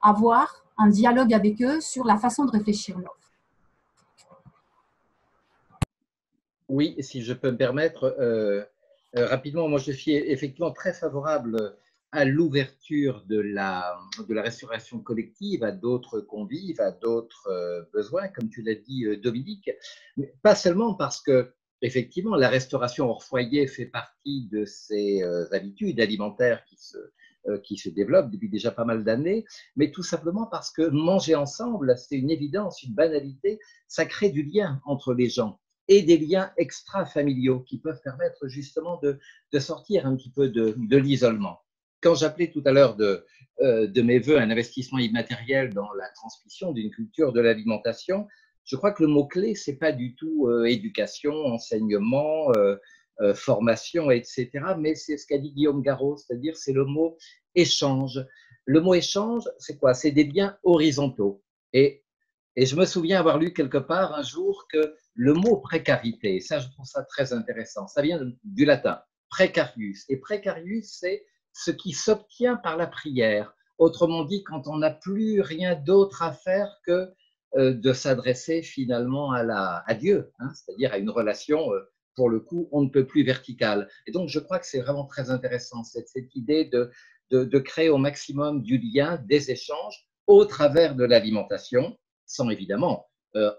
avoir un dialogue avec eux sur la façon de réfléchir l'offre. Oui, si je peux me permettre, rapidement, moi je suis effectivement très favorable à l'ouverture de la restauration collective à d'autres convives, à d'autres besoins, comme tu l'as dit, Dominique, mais pas seulement parce que effectivement, la restauration hors foyer fait partie de ces habitudes alimentaires qui se développent depuis déjà pas mal d'années, mais tout simplement parce que manger ensemble, c'est une évidence, une banalité, ça crée du lien entre les gens et des liens extra-familiaux qui peuvent permettre justement de sortir un petit peu de l'isolement. Quand j'appelais tout à l'heure de mes voeux un investissement immatériel dans la transmission d'une culture de l'alimentation, je crois que le mot-clé, ce n'est pas du tout éducation, enseignement, formation, etc. Mais c'est ce qu'a dit Guillaume Garot, c'est-à-dire c'est le mot échange. Le mot échange, c'est quoi? C'est des liens horizontaux. Et je me souviens avoir lu quelque part un jour que le mot précarité, ça je trouve ça très intéressant, ça vient du latin, precarius. Et precarius, c'est ce qui s'obtient par la prière. Autrement dit, quand on n'a plus rien d'autre à faire que de s'adresser finalement à Dieu, hein, c'est-à-dire à une relation, pour le coup, on ne peut plus verticale. Et donc, je crois que c'est vraiment très intéressant, cette idée de créer au maximum du lien, des échanges, au travers de l'alimentation, sans évidemment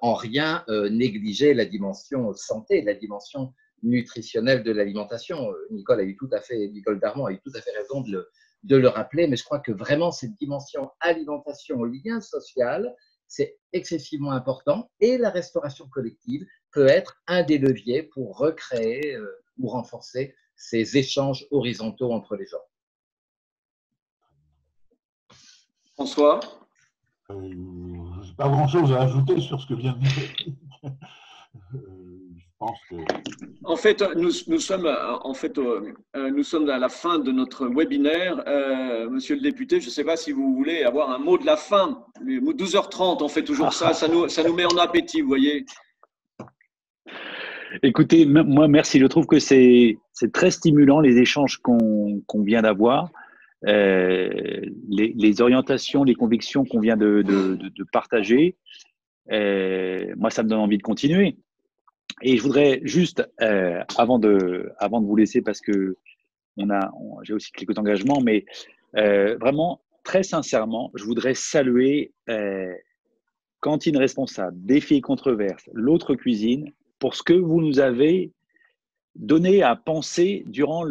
en rien négliger la dimension santé, la dimension nutritionnelle de l'alimentation. Nicole Darmon a eu tout à fait raison de le rappeler, mais je crois que vraiment cette dimension alimentation, lien social, c'est excessivement important et la restauration collective peut être un des leviers pour recréer ou renforcer ces échanges horizontaux entre les gens. François? Je n'ai pas grand-chose à ajouter sur ce que vient de dire. Je pense que… En fait, nous sommes à la fin de notre webinaire. Monsieur le député, je ne sais pas si vous voulez avoir un mot de la fin. 12h30, on fait toujours ça. Ça nous met en appétit, vous voyez. Écoutez, moi, merci. Je trouve que c'est très stimulant, les échanges qu'on vient d'avoir. Les orientations, les convictions qu'on vient de partager. Moi, ça me donne envie de continuer. Et je voudrais juste, avant de vous laisser, parce que j'ai aussi quelques engagements, mais vraiment, très sincèrement, je voudrais saluer Cantine Responsable, Défi et Controverse, L'Autre Cuisine, pour ce que vous nous avez donné à penser durant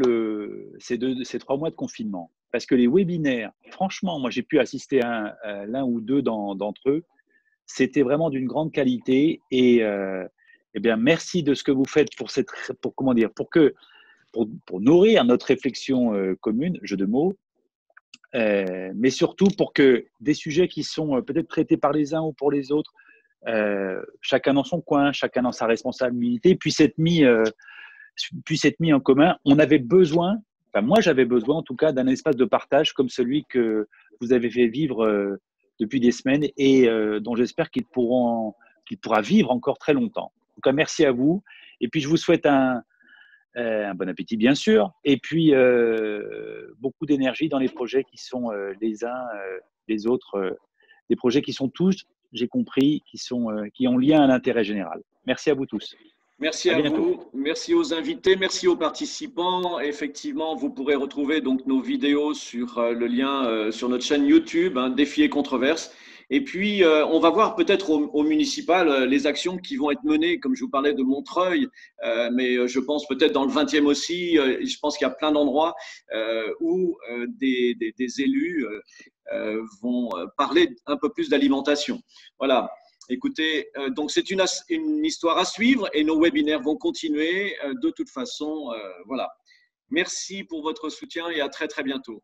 ces 3 mois de confinement. Parce que les webinaires, franchement, moi j'ai pu assister à l'un ou deux d'entre eux, c'était vraiment d'une grande qualité et eh bien, merci de ce que vous faites pour nourrir notre réflexion commune, jeu de mots, mais surtout pour que des sujets qui sont peut-être traités par les uns ou pour les autres, chacun dans son coin, chacun dans sa responsabilité, puisse être mis en commun. On avait besoin, enfin moi j'avais besoin en tout cas d'un espace de partage comme celui que vous avez fait vivre depuis des semaines et dont j'espère qu'il pourra vivre encore très longtemps. En tout cas, merci à vous. Et puis, je vous souhaite un bon appétit, bien sûr. Et puis, beaucoup d'énergie dans les projets qui sont les uns les autres, des projets qui sont tous j'ai compris, qui ont lien à l'intérêt général. Merci à vous tous. Merci à vous, merci aux invités, merci aux participants. Effectivement, vous pourrez retrouver donc nos vidéos sur le lien sur notre chaîne YouTube, Défi et Controverse. Et puis, on va voir peut-être au municipal les actions qui vont être menées, comme je vous parlais de Montreuil, mais je pense peut-être dans le 20e aussi. Je pense qu'il y a plein d'endroits où des élus vont parler un peu plus d'alimentation. Voilà. Écoutez, donc c'est une histoire à suivre et nos webinaires vont continuer de toute façon. Voilà. Merci pour votre soutien et à très très bientôt.